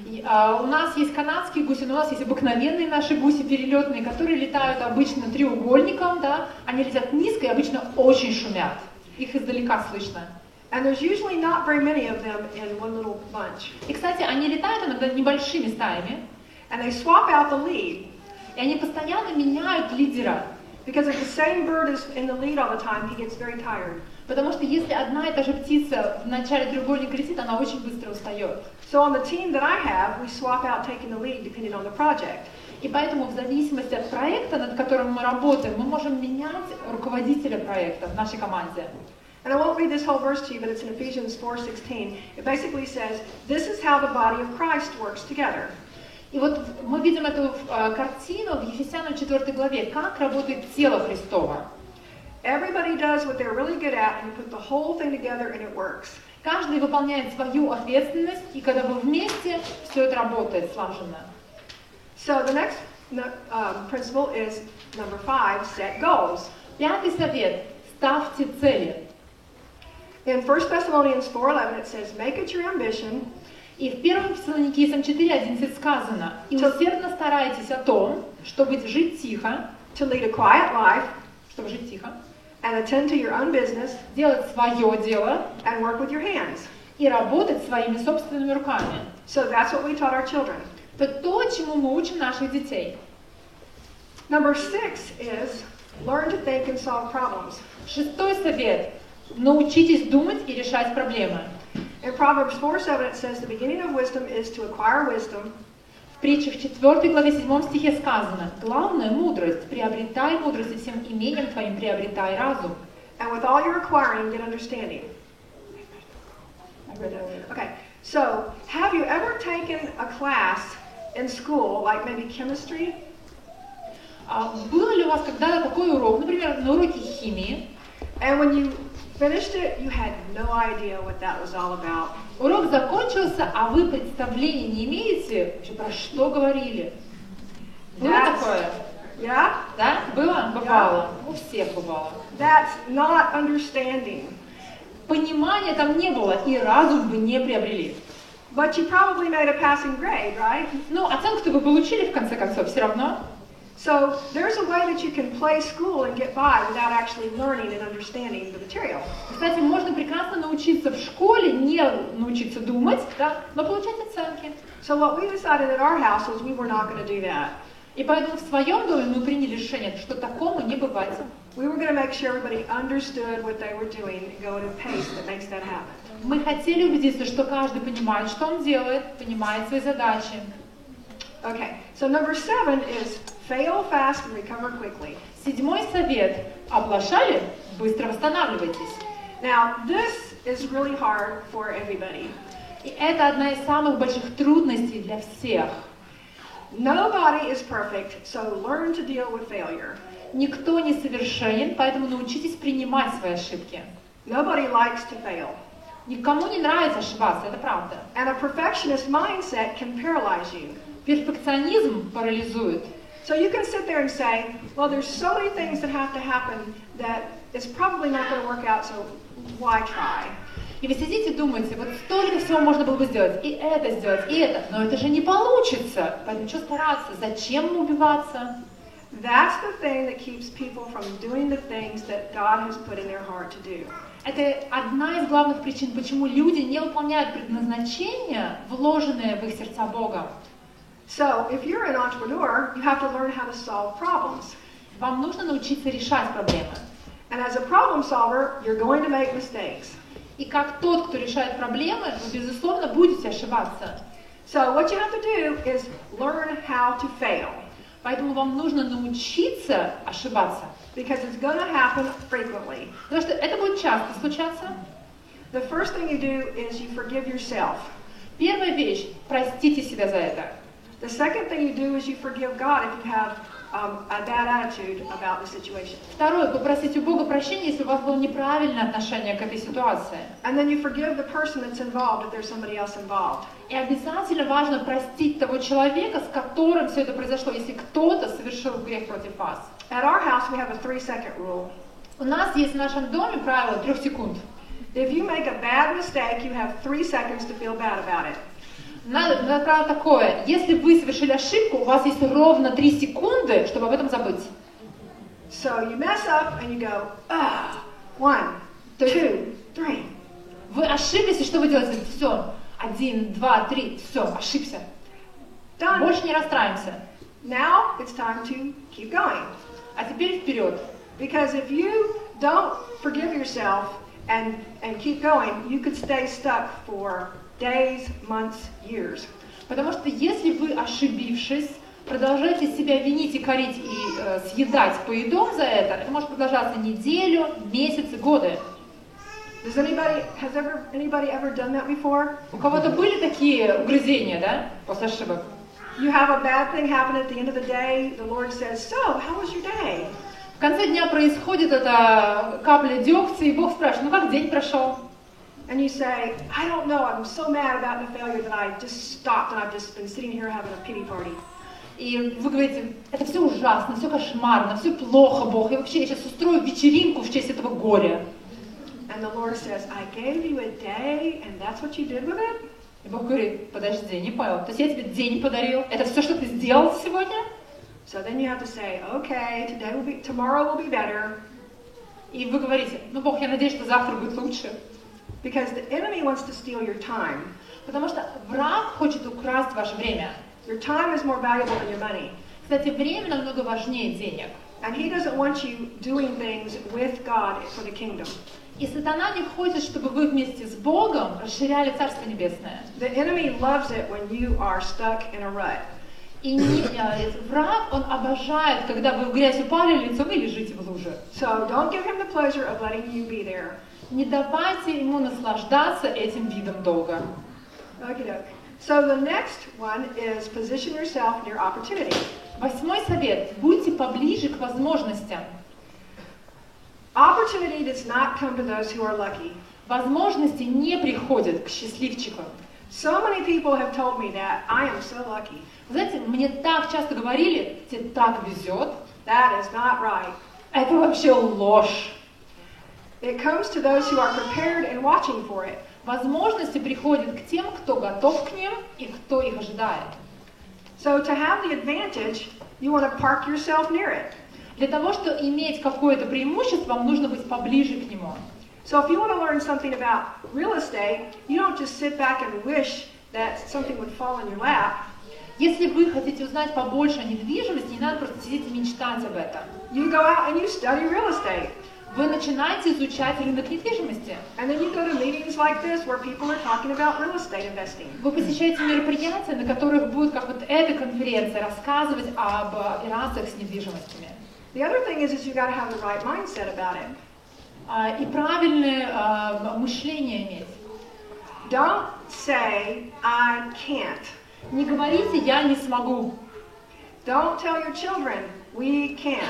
У нас есть канадские гуси, но у нас есть обыкновенные наши гуси перелетные, которые летают обычно треугольником, да, они летят низко и обычно очень шумят. Их издалека слышно. And there's usually not very many of them in one little bunch. И, кстати, они летают иногда небольшими стаями. And they swap out the lead. И они постоянно меняют лидера. Because if the same bird is in the lead all the time, he gets very tired. Потому что если одна и та же птица в начале треугольника летит, она очень быстро устает. So on the team that I have, we swap out taking the lead depending on the project. И поэтому в зависимости от проекта, над которым мы работаем, мы можем менять руководителя проекта в нашей команде. And I won't read this whole verse to you, but it's in Ephesians 4:16. It basically says, this is how the body of Christ works together. И вот мы видим эту картину в Ефесянам 4 главе, как работает тело Христово. Everybody does what they're really good at, and you put the whole thing together, and it works. Каждый выполняет свою ответственность, и когда вы вместе, все это работает слаженно. So the next principle is number 5, set goals. Пятый совет – ставьте цели. In 1 Thessalonians 4:11 it says, make it your ambition. И в 1 Фессалоникийцам 4:11 сказано: «И усердно старайтесь о том, чтобы жить тихо, to lead a quiet life, чтобы жить тихо, and attend to your own business, делать свое дело and work with your hands». И работать своими собственными руками. So that's what we taught our children. Это то, чему мы учим наших детей. Number 6 is learn to think and solve problems. Шестой совет: научитесь думать и решать проблемы. In Proverbs 4:7 it says, the beginning of wisdom is to acquire wisdom. В притчах 4 главе 7 стихе сказано: главная мудрость, приобретай мудрость, и всем имением твоим приобретай разум. And with all your acquiring, get understanding. Okay, so have you ever taken a class in school, like maybe chemistry? Был ли у вас когда-то такой урок, например, на уроке химии? And when you finished it, you had no idea what that was all about. Урок закончился, а вы представления не имеете, вообще про что говорили. Было такое? Yeah? Да? Было? Бывало. У всех бывало. That's not understanding. Понимания там не было, и разум вы не приобрели. But you probably made a passing grade, right? Ну, оценку-то вы получили в конце концов, все равно. So there's a way that you can play school and get by without actually learning and understanding the material. Кстати, можно прекрасно научиться в школе, не научиться думать, да, но получать оценки. So what we decided at our house was we were not going to do that. И поэтому в своем доме мы приняли решение, что такому не бывать. We were going to make sure everybody understood what they were doing and go at a pace that makes that happen. Мы хотели убедиться, что каждый понимает, что он делает, понимает свои задачи. Okay, so number 7 is fail fast and recover quickly. Седьмой совет: оплошали, быстро восстанавливайтесь. Now, this is really hard for everybody. И это одна из самых больших трудностей для всех. Nobody is perfect, so learn to deal with failure. Никто не совершенен, поэтому научитесь принимать свои ошибки. Nobody likes to fail. Никому не нравится ошибаться, это правда. And a perfectionist mindset can paralyze you. Перфекционизм парализует. So you can sit there and say, well, there's so many things that have to happen that it's probably not going to work out, so why try? И вы сидите и думаете, вот столько всего можно было бы сделать, и это, но это же не получится. Поэтому что стараться? Зачем убиваться? That's the thing that keeps people from doing the things that God has put in their heart to do. Это одна из главных причин, почему люди не выполняют предназначение, вложенное в их сердца Богом. So if you're an entrepreneur, you have to learn how to solve problems. Вам нужно научиться решать проблемы. And as a problem solver, you're going to make mistakes. И как тот, кто решает проблемы, вы, безусловно, будете ошибаться. So what you have to do is learn how to fail. Поэтому вам нужно научиться ошибаться. Because it's going to happen frequently. Потому что это будет часто случаться. The first thing you do is you forgive yourself. Первая вещь – простите себя за это. The second thing you do is you forgive God if you have a bad attitude about the situation. Второе – попросите у Бога прощения, если у вас было неправильное отношение к этой ситуации. And then you forgive the person that's involved if there's somebody else involved. И обязательно важно простить того человека, с которым все это произошло, если кто-то совершил грех против вас. At our house, we have a 3-second rule. У нас есть в нашем доме правило 3 секунд. If you make a bad mistake, you have 3 seconds to feel bad about it. Надо правило такое. Если вы совершили ошибку, у вас есть ровно 3 секунды, чтобы об этом забыть. So you mess up and you go, 1, 2, 3. Вы ошиблись, и что вы делаете? Все. 1, 2, 3. Все, ошибся. Done. Больше не расстраиваемся. Now it's time to keep going. А теперь вперед. Because if you don't forgive yourself and keep going, you could stay stuck for days, months, years. Потому что если вы, ошибившись, продолжаете себя винить и корить и съедать поедом за это может продолжаться неделю, месяцы, годы. Has anybody ever done that before? У кого-то были такие угрызения, да, после ошибок? You have a bad thing happen at the end of the day. The Lord says, "So, how was your day?" В конце дня происходит эта капля дегтя, и Бог спрашивает, ну как день прошел? And you say, I don't know, I'm so mad about the failure that I just stopped and I've just been sitting here having a pity party. И вы говорите, это все ужасно, все кошмарно, все плохо, Бог, и вообще я сейчас устрою вечеринку в честь этого горя. And the Lord says, I gave you a day and that's what you did with it? И Бог говорит, подожди, не понял, то есть я тебе день подарил, это все, что ты сделал сегодня? So then you have to say, okay, tomorrow will be better. И вы говорите, ну Бог, я надеюсь, что завтра будет лучше. Because the enemy wants to steal your time. Потому что враг хочет украсть ваше время. Your time is more valuable than your money. Кстати, время намного важнее денег. And he doesn't want you doing things with God for the kingdom. И сатана не хочет, чтобы вы вместе с Богом расширяли Царство Небесное. The enemy loves it when you are stuck in a rut. И враг, он обожает, когда вы в грязь упали лицом и лежите в луже. So don't give him the pleasure of letting you be there. Не давайте ему наслаждаться этим видом долга. Okay. So the next one is position yourself near opportunity. 8 совет. Будьте поближе к возможностям. Opportunity does not come to those who are lucky. Возможности не приходят к счастливчикам. So many people have told me that I am so lucky. Знаете, мне так часто говорили, тебе так везет. That is not right. Это вообще ложь. It comes to those who are prepared and watching for it. Возможности приходят к тем, кто готов к ним и кто их ожидает. So to have the advantage, you want to park yourself near it. Для того, чтобы иметь какое-то преимущество, вам нужно быть поближе к нему. So if you want to learn something about real estate, you don't just sit back and wish that something would fall in your lap. Если вы хотите узнать побольше о недвижимости, не надо просто сидеть и мечтать об этом. You go out and you study real estate. Вы начинаете изучать рынок недвижимости. And then you go to meetings like this where people are talking about real estate investing. Вы посещаете мероприятия, на которых будет, как вот эта конференция, рассказывать об операциях с недвижимостями. The other thing is you got to have the right mindset about it. И правильное мышление иметь. Don't say I can't. Не говорите «я не смогу». Don't tell your children we can't.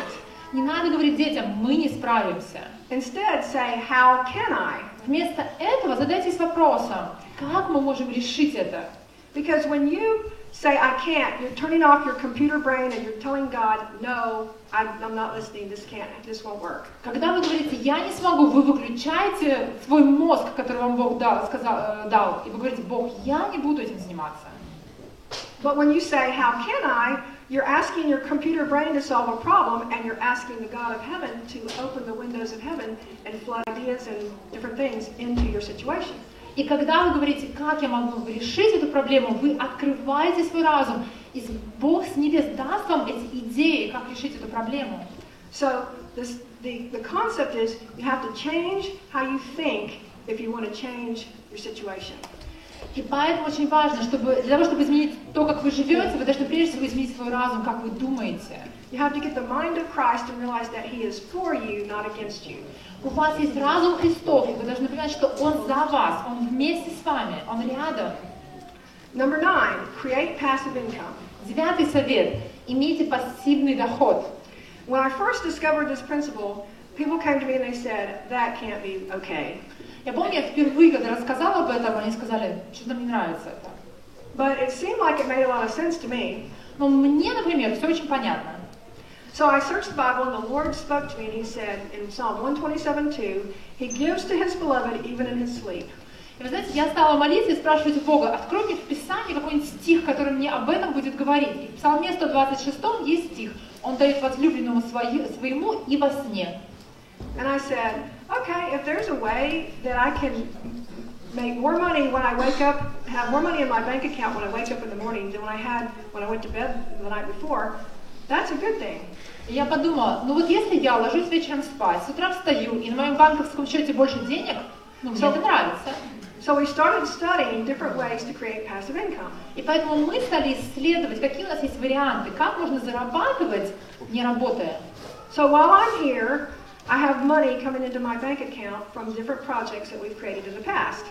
Не надо говорить детям «мы не справимся». Instead say how can I? Вместо этого задайтесь вопросом, как мы можем решить это? Because when you say, I can't, you're turning off your computer brain and you're telling God, no, I'm not listening, this won't work. Когда вы говорите, я не смогу, вы выключаете свой мозг, который вам Бог дал, и вы говорите, Бог, я не буду этим заниматься. But when you say, how can I, you're asking your computer brain to solve a problem, and you're asking the God of heaven to open the windows of heaven and flood ideas and different things into your situation. И когда вы говорите, как я могу решить эту проблему, вы открываете свой разум, и Бог с небес даст вам эти идеи, как решить эту проблему. So the concept is you have to change how you think if you want to change your situation. И поэтому очень важно, чтобы для того, чтобы изменить то, как вы живете, вы должны прежде всего изменить свой разум, как вы думаете. You have to get the mind of Christ and realize that He is for you, not against you. У вас есть разум Христов, и вы должны понимать, что Он за вас, Он вместе с вами, Он рядом. Number 9, create passive income. 9 совет. Имейте пассивный доход. When I first discovered this principle, people came to me and they said, that can't be okay. Я помню, я впервые, когда рассказала об этом, они сказали, что-то мне нравится это. But it seemed like it made a lot of sense to me. Но мне, например, все очень понятно. So I searched the Bible, and the Lord spoke to me, and He said in Psalm 127:2, He gives to His beloved even in His sleep. И вы знаете, я стала молиться и спрашивать у Бога, открой мне в Писании какой-нибудь стих, который мне об этом будет говорить. И в Псалме 126 есть стих. Он дает возлюбленному своему и во сне. And I said, okay, if there's a way that I can make more money when I wake up, have more money in my bank account when I wake up in the morning than I had when I went to bed the night before, that's a good thing. И я подумала, ну вот если я ложусь вечером спать, с утра встаю, и на моем банковском счете больше денег, ну мне это нравится. So we started studying different ways to create passive income. И поэтому мы стали исследовать, какие у нас есть варианты, как можно зарабатывать, не работая. So while I'm here, I have money coming into my bank account from different projects that we've created in the past.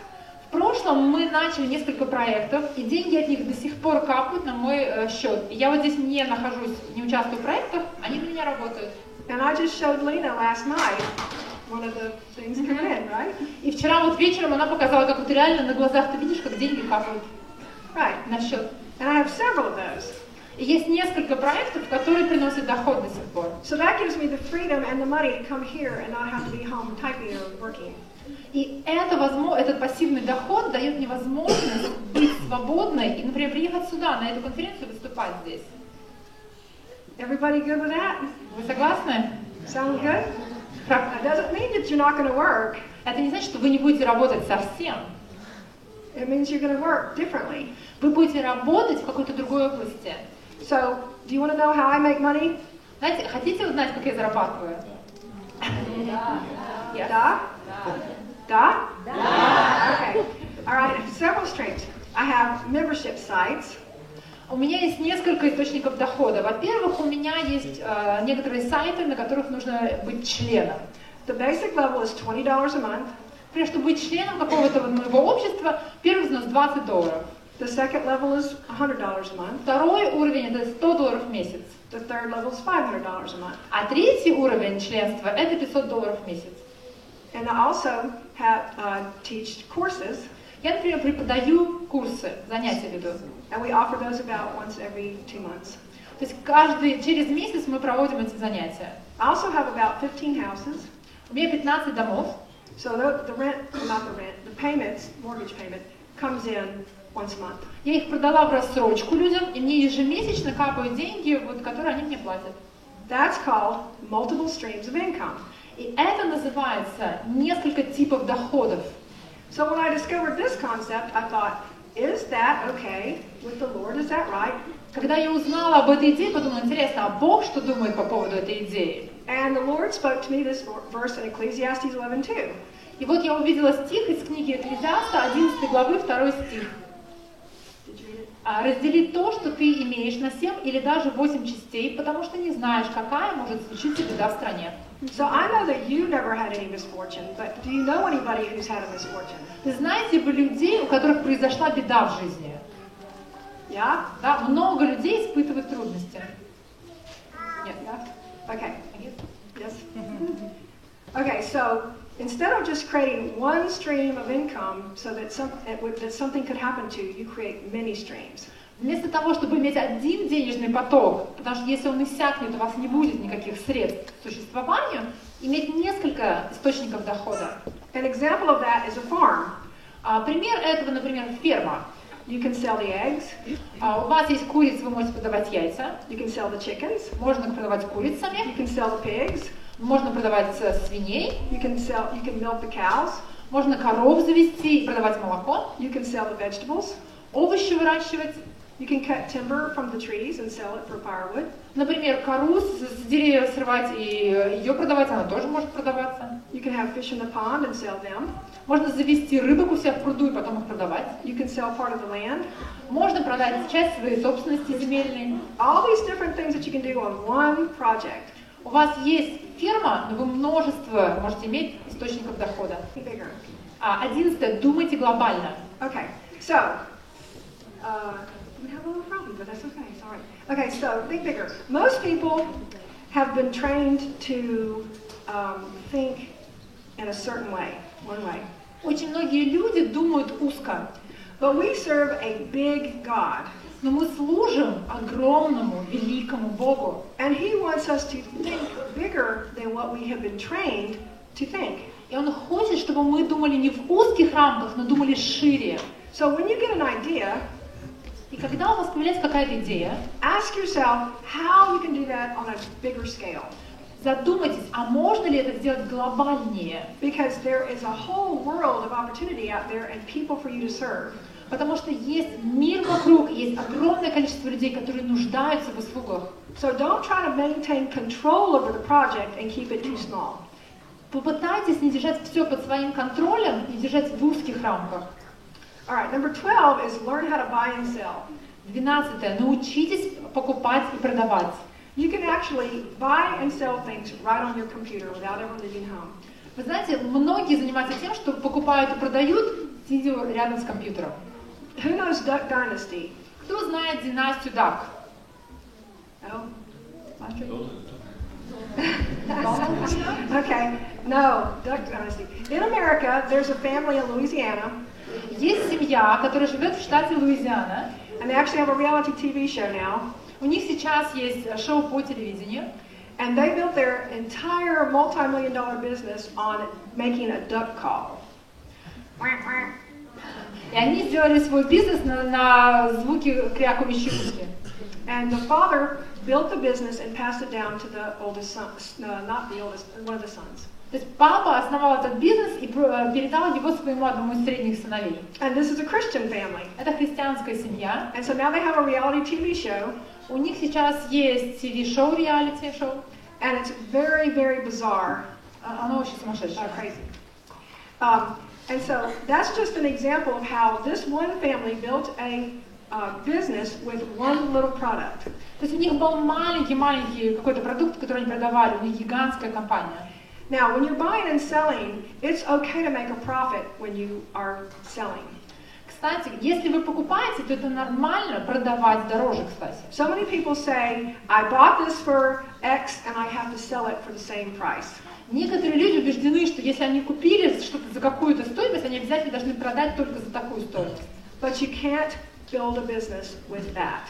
В прошлом мы начали несколько проектов, и деньги от них до сих пор капают на мой счет. И я вот здесь не нахожусь, не участвую в проектах, они для меня работают. And I just showed Lena last night one of the things come in, right? И вчера вот вечером она показала, как вот реально на глазах ты видишь, как деньги капают на счет. And I have several of those. И есть несколько проектов, которые приносят доход до сих пор. So that gives me the freedom and the money to come here and not have to be home typing or working. И этот пассивный доход дает мне возможность быть свободной и, например, приехать сюда, на эту конференцию, выступать здесь. Everybody good with that? Вы согласны? Sound good? That doesn't mean that you're not going to work. Это не значит, что вы не будете работать совсем. It means you're going to work differently. Вы будете работать в какой-то другой области. So, do you want to know how I make money? Знаете, хотите узнать, как я зарабатываю? Yes. Да? Да? Okay. All right, several streams. I have membership sites. У меня есть несколько источников дохода. Во-первых, у меня есть некоторые сайты, на которых нужно быть членом. The basic level is $20 a month. Например, чтобы быть членом какого-то моего общества, первый взнос $20. The second level is $100 a month. Второй уровень это $100 в месяц. The third level is $500 a month. А третий уровень членства это $500 в месяц. And I also teach courses. Я, например, преподаю курсы, занятия веду. And we offer those about once every 2 months. То есть через месяц мы проводим эти занятия. I also have about 15 houses. У меня 15 домов. So the rent, well, not the rent, the payments, mortgage payment, comes in once a month. Я их продала в рассрочку людям, и мне ежемесячно капают деньги, вот, которые они мне платят. That's called multiple streams of income. И это называется несколько типов доходов. So when I discovered this concept, I thought, is that okay with the Lord? Is that right? Когда я узнала об этой идее, подумала, интересно, а Бог что думает по поводу этой идеи? And the Lord spoke to me this verse in Ecclesiastes 11:2. И вот я увидела стих из книги Экклезиаста, 11 главы, 2 стих. «Раздели то, что ты имеешь, на 7 или даже 8 частей, потому что не знаешь, какая может случиться беда в стране». So I know that you never had any misfortune, but do you know anybody who's had a misfortune? Вы знаете бы людей, у которых произошла беда в жизни? Yeah? Да, много людей испытывают трудности. Нет, Yeah? Okay. Yes? Okay, so Instead of just creating one stream of income so that something could happen to you, you create many streams. Вместо того, чтобы иметь один денежный поток, потому что если он иссякнет, у вас не будет никаких средств к существованию, иметь несколько источников дохода. An example of that is a farm. Пример этого, например, ферма. You can sell the eggs. У вас есть курицы, вы можете продавать яйца. You can sell the chickens. Можно продавать курицами. You can sell the pigs. Можно продавать свиней. You can milk the cows. Можно коров завести и продавать молоко. You can sell the vegetables. Овощи выращивать. You can cut timber from the trees and sell it for firewood. Например, кору с деревьев срывать и ее продавать, она тоже может продаваться. You can have fish in the pond and sell them. Можно завести рыбок у себя в пруду и потом их продавать. You can sell part of the land. Можно продать часть своей собственности земельной. All these different things that you can do on one project. У вас есть ферма, но вы множество можете иметь источников дохода. 11. Думайте глобально. Okay, so we have a little problem, but that's okay. It's all right. Okay, so think bigger. Most people have been trained to think in a certain way, one way. Очень многие люди думают узко. But we serve a big God. Но мы служим огромному, великому Богу. And He wants us to think bigger than what we have been trained to think. И Он хочет, чтобы мы думали не в узких рамках, но думали шире. So when you get an idea, и когда у вас появляется какая-то идея, ask yourself how you can do that on a bigger scale. Задумайтесь, а можно ли это сделать глобальнее? Because there is a whole world of opportunity out there and people for you to serve. Потому что есть мир вокруг, есть огромное количество людей, которые нуждаются в услугах. So don't try to maintain control over the project and keep it too small. Попытайтесь не держать все под своим контролем и держать в узких рамках. All right, number 12 is learn how to buy and sell. 12. Научитесь покупать и продавать. You can actually buy and sell things right on your computer without ever leaving home. Вы знаете, многие занимаются тем, что покупают и продают, сидя рядом с компьютером. Who knows Duck Dynasty? Кто знает династию Дак? No? Okay. Okay, no, Duck Dynasty. In America, there's a family in Louisiana. Есть семья, которая живет в штате Луизиана. And they actually have a reality TV show now. У них сейчас есть шоу по телевидению. And they built their entire multi-million-dollar business on making a duck call. И они сделали свой бизнес на звуки крякающей утки. And the father built the business and passed it down to the oldest son, not the oldest, one of the sons. То есть папа основал этот бизнес и передал его своему одному из средних сыновей. And this is a Christian family. Это христианская семья. And so now they have a reality TV show. У них сейчас есть TV-шоу, реалити-шоу. And it's very, very bizarre. Оно очень сумасшедшее. Crazy. And so that's just an example of how this one family built a business with one little product. То есть у них был маленький какой-то продукт, который они продавали, у них гигантская компания. Now, when you're buying and selling, it's okay to make a profit when you are selling. Кстати, если вы покупаете, то это нормально продавать дороже, кстати. So many people say, I bought this for X and I have to sell it for the same price. Некоторые люди убеждены, что если они купили что-то за какую-то стоимость, они обязательно должны продать только за такую стоимость. But you can't build a business with that.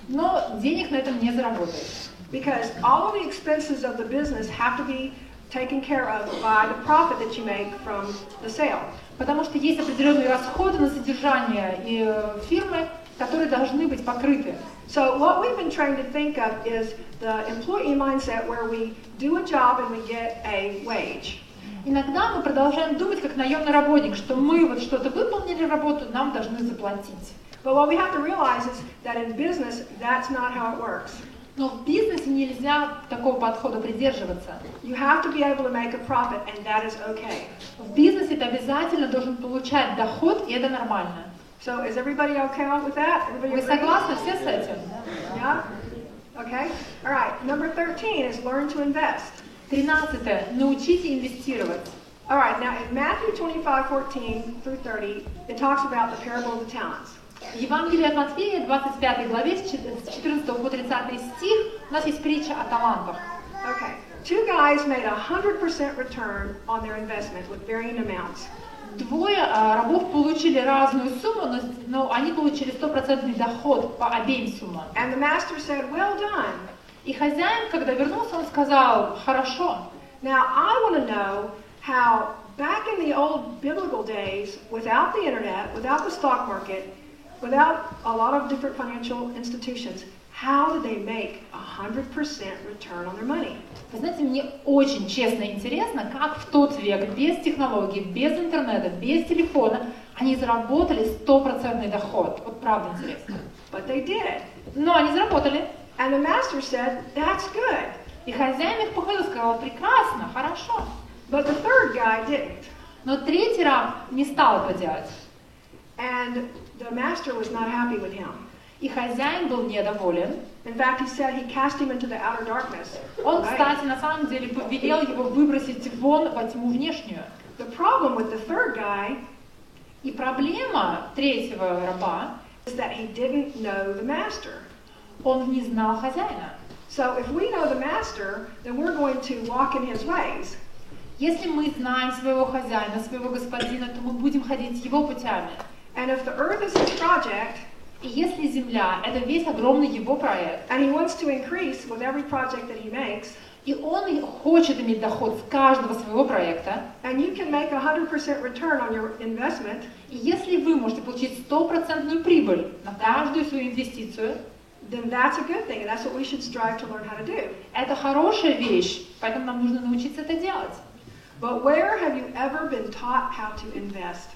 Но денег на этом не заработаешь. Because all of the expenses of the business have to be taken care of by the profit that you make from the sale. Потому что есть определенные расходы на содержание и фирмы, которые должны быть покрыты. So what we've been trying to think of is the employee mindset where we do a job and we get a wage. Иногда мы продолжаем думать как наемный работник, что мы вот что-то выполнили работу, нам должны заплатить. But what we have to realize is that in business, that's not how it works. Но в бизнесе нельзя такого подхода придерживаться. You have to be able to make a profit, and that is okay. В бизнесе ты обязательно должен получать доход, и это нормально. So is everybody okay with that? Everybody Вы согласны все с этим? Yeah? Okay. All right. Number 13 is learn to invest. 13. Научите инвестировать. All right. Now in Matthew 25:14 through 30, it talks about the parable of the talents. В Евангелии от Матфея, 25 главе, с 14 по 30 стих, у нас есть притча о талантах. Okay. Two guys made 100% return on their investment with varying amounts. Двое рабов получили разную сумму, но они получили 100% доход по обеим суммам. And the master said, well done. И хозяин, когда вернулся, он сказал, хорошо. Now, I want to know how back in the old biblical days, without the internet, without the stock market, without a lot of different financial institutions, how did they make 100% return on their money? Вы знаете, мне очень честно интересно, как в тот век, без технологий, без интернета, без телефона, они заработали 100% доход. Вот правда интересно. But they did. Но они заработали. And the master said, that's good. И хозяин их похвалил, сказал, прекрасно, хорошо. But the third guy didn't. Но третий раб не стал это делать. And the master was not happy with him. И хозяин был недоволен. In fact, he said he cast him into the outer darkness. Он, Right? кстати, на самом деле повелел его выбросить вон во тьму внешнюю. The problem with the third guy И проблема третьего раба, is that he didn't know the master. он не знал хозяина. So if we know the master, then we're going to walk in his ways. Если мы знаем своего хозяина, своего господина, то мы будем ходить его путями. And if the earth is his project, И если Земля — это весь огромный его проект, and he wants to increase with every project that he makes, и он хочет иметь доход с каждого своего проекта, and you can make 100% return on your investment, и если вы можете получить 100% прибыль на каждую свою инвестицию, then that's a good thing, and that's what we should strive to learn how to do. это хорошая вещь, поэтому нам нужно научиться это делать. But where have you ever been taught how to invest?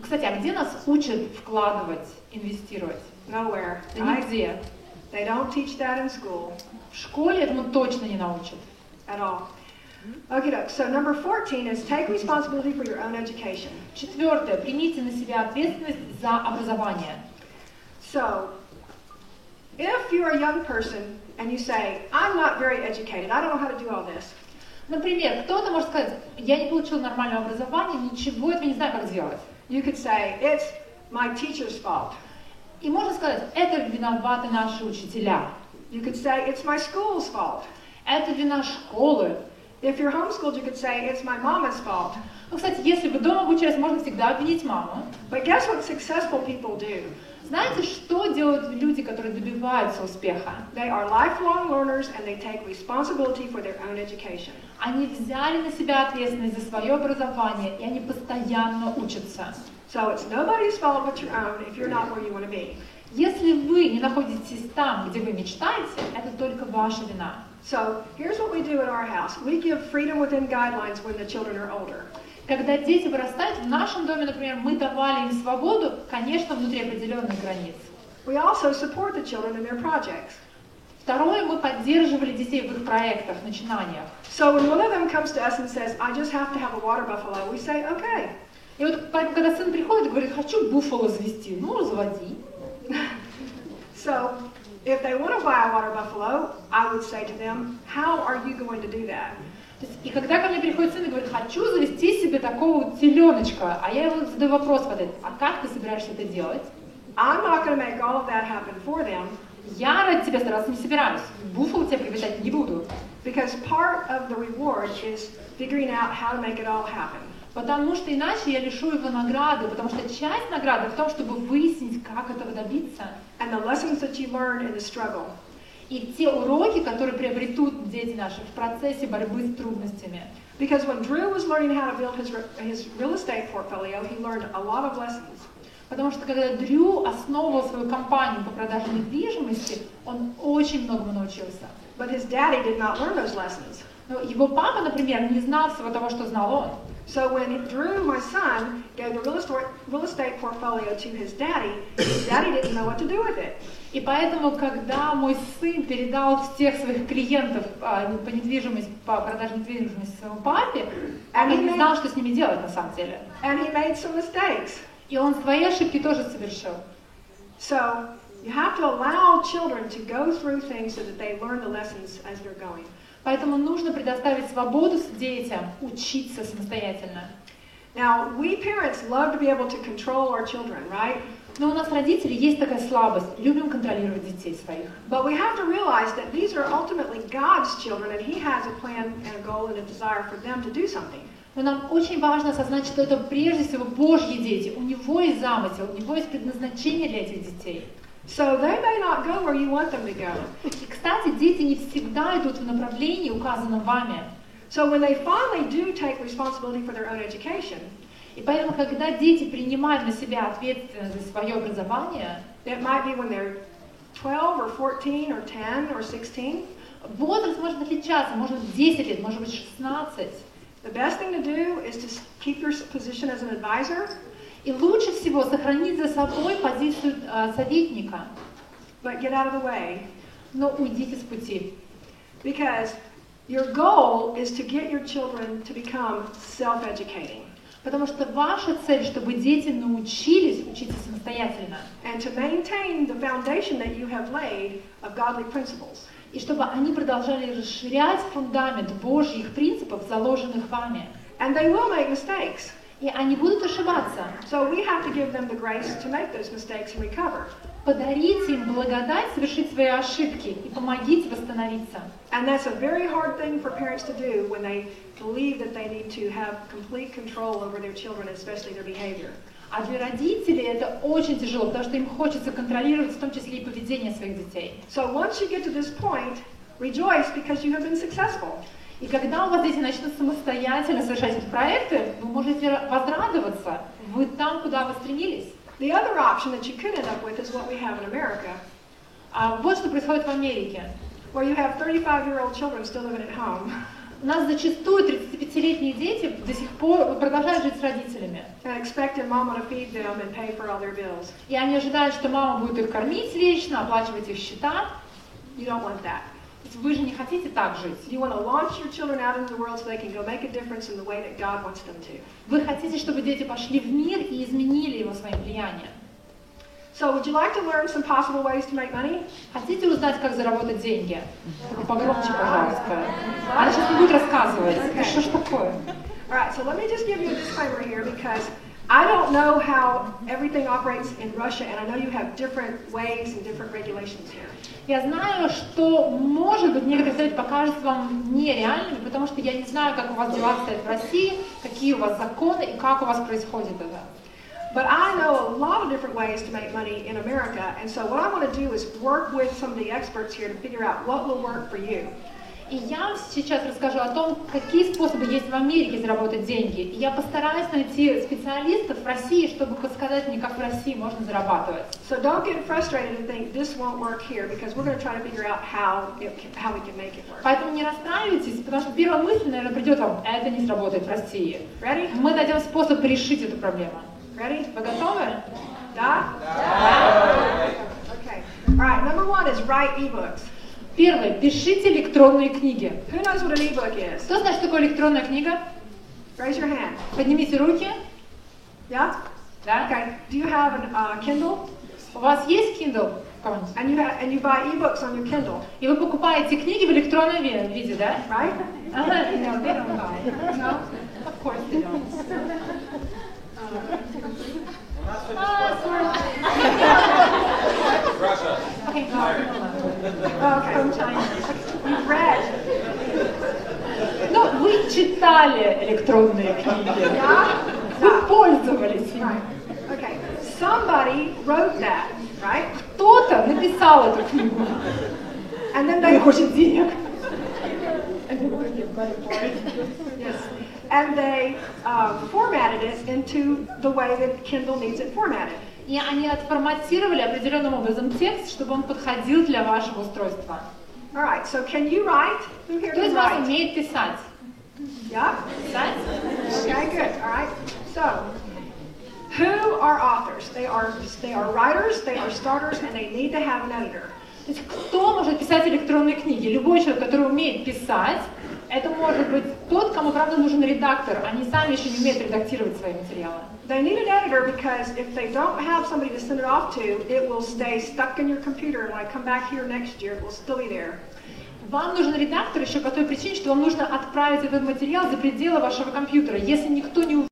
Кстати, а где нас учат вкладывать, инвестировать? Nowhere. Да Right? нигде. They don't teach that in school В школе этому точно не научат. at all. Okay, so number 14 is take responsibility for your own education. Четвертое. Примите на себя ответственность за образование. So, if you're a young person and you say, I'm not very educated, I don't know how to do all this, Например, кто-то может сказать, я не получил нормального образования, ничего этого не знаю, как сделать. you could say, it's my teacher's fault. И можно сказать, это виноваты наши учителя, You could say, it's my school's fault. это вина школы. If you're homeschooled, you could say, it's my mama's fault. Ну, кстати, если вы дома обучались, можно всегда обвинить маму. But guess what successful people do? Знаете, что делают люди, которые добиваются успеха? They are lifelong learners and they take responsibility for their own education. Они взяли на себя ответственность за свое образование, и они постоянно учатся. So it's nobody's fault but your own if you're not where you want to be. Если вы не находитесь там, где вы мечтаете, это только ваша вина. So here's what we do at our house. We give freedom within guidelines when the children are older. Когда дети вырастают, в нашем доме, например, мы давали им свободу, конечно, внутри определенных границ. We also support the children in their projects. Второе, мы поддерживали детей в их проектах, начинаниях. So when one of them comes to us and says, I just have to have a water buffalo, we say, okay. И вот поэтому, когда сын приходит и говорит, хочу буффало завести, ну, заводи. So if they want to buy a water buffalo, I would say to them, how are you going to do that? То есть, и когда ко мне приходит сын и говорит, хочу завести себе такого вот теленочка, а я ему задаю вопрос в ответ, а как ты собираешься это делать? I'm not going to make all of that happen for them Я ради тебя стараться не собираюсь. Буффало тебе приобретать не буду. because part of the reward is figuring out how to make it all happen. Потому что иначе я лишу его награды, потому что часть награды в том, чтобы выяснить, как этого добиться. And the lessons that you learn in the struggle. И те уроки, которые приобретут дети наши в процессе борьбы с трудностями. Because when Drew was learning how to build his real estate portfolio, he learned a lot of lessons. Потому что когда Дрю основывал свою компанию по продаже недвижимости, он очень многому научился. But his daddy did not learn those lessons. Но его папа, например, не знал всего того, что знал он. So when Drew, my son, gave the real estate portfolio to his daddy didn't know what to do with it. И поэтому, когда мой сын передал всех своих клиентов по недвижимости, по продаже недвижимости своему папе, он не знал, что с ними делать на самом деле. And he made some mistakes. И он свои ошибки тоже совершил. So you have to allow children to go through things so that they learn the lessons as they're going. Поэтому нужно предоставить свободу детям учиться самостоятельно. Now, we parents love to be able to control our children, right? Но у нас, родители, есть такая слабость. Любим контролировать детей своих. But we have to realize that these are ultimately God's children, and He has a plan and a goal and a desire for them to do something. Но нам очень важно осознать, что это прежде всего Божьи дети. У Него есть замысел, у Него есть предназначение для этих детей. So they may not go where you want them to go. И, кстати, дети не всегда идут в направлении, указанном вами. So when they finally do take responsibility for their own education, И поэтому, когда дети принимают на себя ответственность за свое образование, it might be when they're 12 or 14 or 10 or 16, возраст может отличаться, может быть 10 лет, может быть 16. the best thing to do is to keep your position as an advisor, И лучше всего сохранить за собой позицию советника, but get out of the way, но уйдите с пути. because your goal is to get your children to become self-educating Потому что ваша цель, чтобы дети научились учиться самостоятельно, and to maintain the foundation that you have laid of godly principles. и чтобы они продолжали расширять фундамент Божьих принципов, заложенных вами. And they will make mistakes. И они будут ошибаться. So we have to give them the grace to make those mistakes and recover. Подарите им благодать совершить свои ошибки и помогите восстановиться. And that's a very hard thing for parents to do when they believe that they need to have complete control over their children, especially their behavior. А для родителей это очень тяжело, потому что им хочется контролировать в том числе и поведение своих детей. So once you get to this point, rejoice because you have been successful. И когда у вас дети начнут самостоятельно совершать эти проекты, вы можете возрадоваться. Вы там, куда вы стремились. The other option that you could end up with is what we have in America, Вот что происходит в Америке. where you have 35-year-old children still living at home У нас зачастую 35-летние дети до сих пор продолжают жить с родителями. and expect their mama to feed them and pay for all their bills. И они ожидают, что мама будет их кормить вечно, оплачивать их счета. You don't want that. Вы же не хотите так жить. You want to launch your children out into the world so they can go make a difference in the way that God wants them to. Вы хотите, чтобы дети пошли в мир и изменили его своим влиянием. So would you like to learn some possible ways to make money? Хотите узнать, как заработать деньги? Только погромче, пожалуйста. Она сейчас не будет рассказывать. Okay. Что ж такое? All right, so let me just give you a disclaimer here because I don't know how everything operates in Russia, and I know you have different ways and different regulations here. Я знаю, что, может быть, некоторые советы покажутся вам нереальными, потому что я не знаю, как у вас дела обстоят в России, какие у вас законы и как у вас происходит это. But I know a lot of different ways to make money in America, and so what I want to do is work with some of the experts here to figure out what will work for you. И я сейчас расскажу о том, какие способы есть в Америке заработать деньги. И я постараюсь найти специалистов в России, чтобы подсказать мне, как в России можно зарабатывать. So don't get frustrated and think this won't work here because we're going to try to figure out how we can make it work. Поэтому не расстраивайтесь, потому что первая мысль, наверное, придет вам, это не сработает в России. Ready? Мы найдем способ решить эту проблему. Ready? Вы готовы? Да? Okay. All right, number one is write ebooks. Первое. Пишите электронные книги. Who knows what an ebook is? Кто знает, что такое электронная книга? Raise your hand. Поднимите руки. Yeah? Да? Okay. Do you have a Kindle? У вас есть Kindle? Кого-нибудь? And you buy ebooks on your Kindle, И вы покупаете книги в электронном виде, да? right? Ага, no, they don't buy. No? Of course they don't. Russia. Okay, Okay. You've read. Ну, вы читали электронные книги. Yeah? Вы пользовались ими. Right. Okay. Somebody wrote that, right? Кто-то написал эту книгу. And then И they хочет денег. yes. And they formatted it into the way that Kindle needs it formatted. И они отформатировали определенным образом текст, чтобы он подходил для вашего устройства. All right. So can you write? Who here Кто can из вас write? умеет писать? Yeah. Писать? Okay. Good. All right. So, who are authors? They are writers. They are starters, and they need to have an editor. То есть кто может писать электронные книги? Любой человек, который умеет писать, это может быть тот, кому, правда, нужен редактор. Они сами еще не умеют редактировать свои материалы. They need an editor because if they don't have somebody to send it off to, it will stay stuck in your computer, and when I come back here next year, it will still be there. Вам нужен редактор еще по той причине, что вам нужно отправить этот материал за пределы вашего компьютера. Если никто не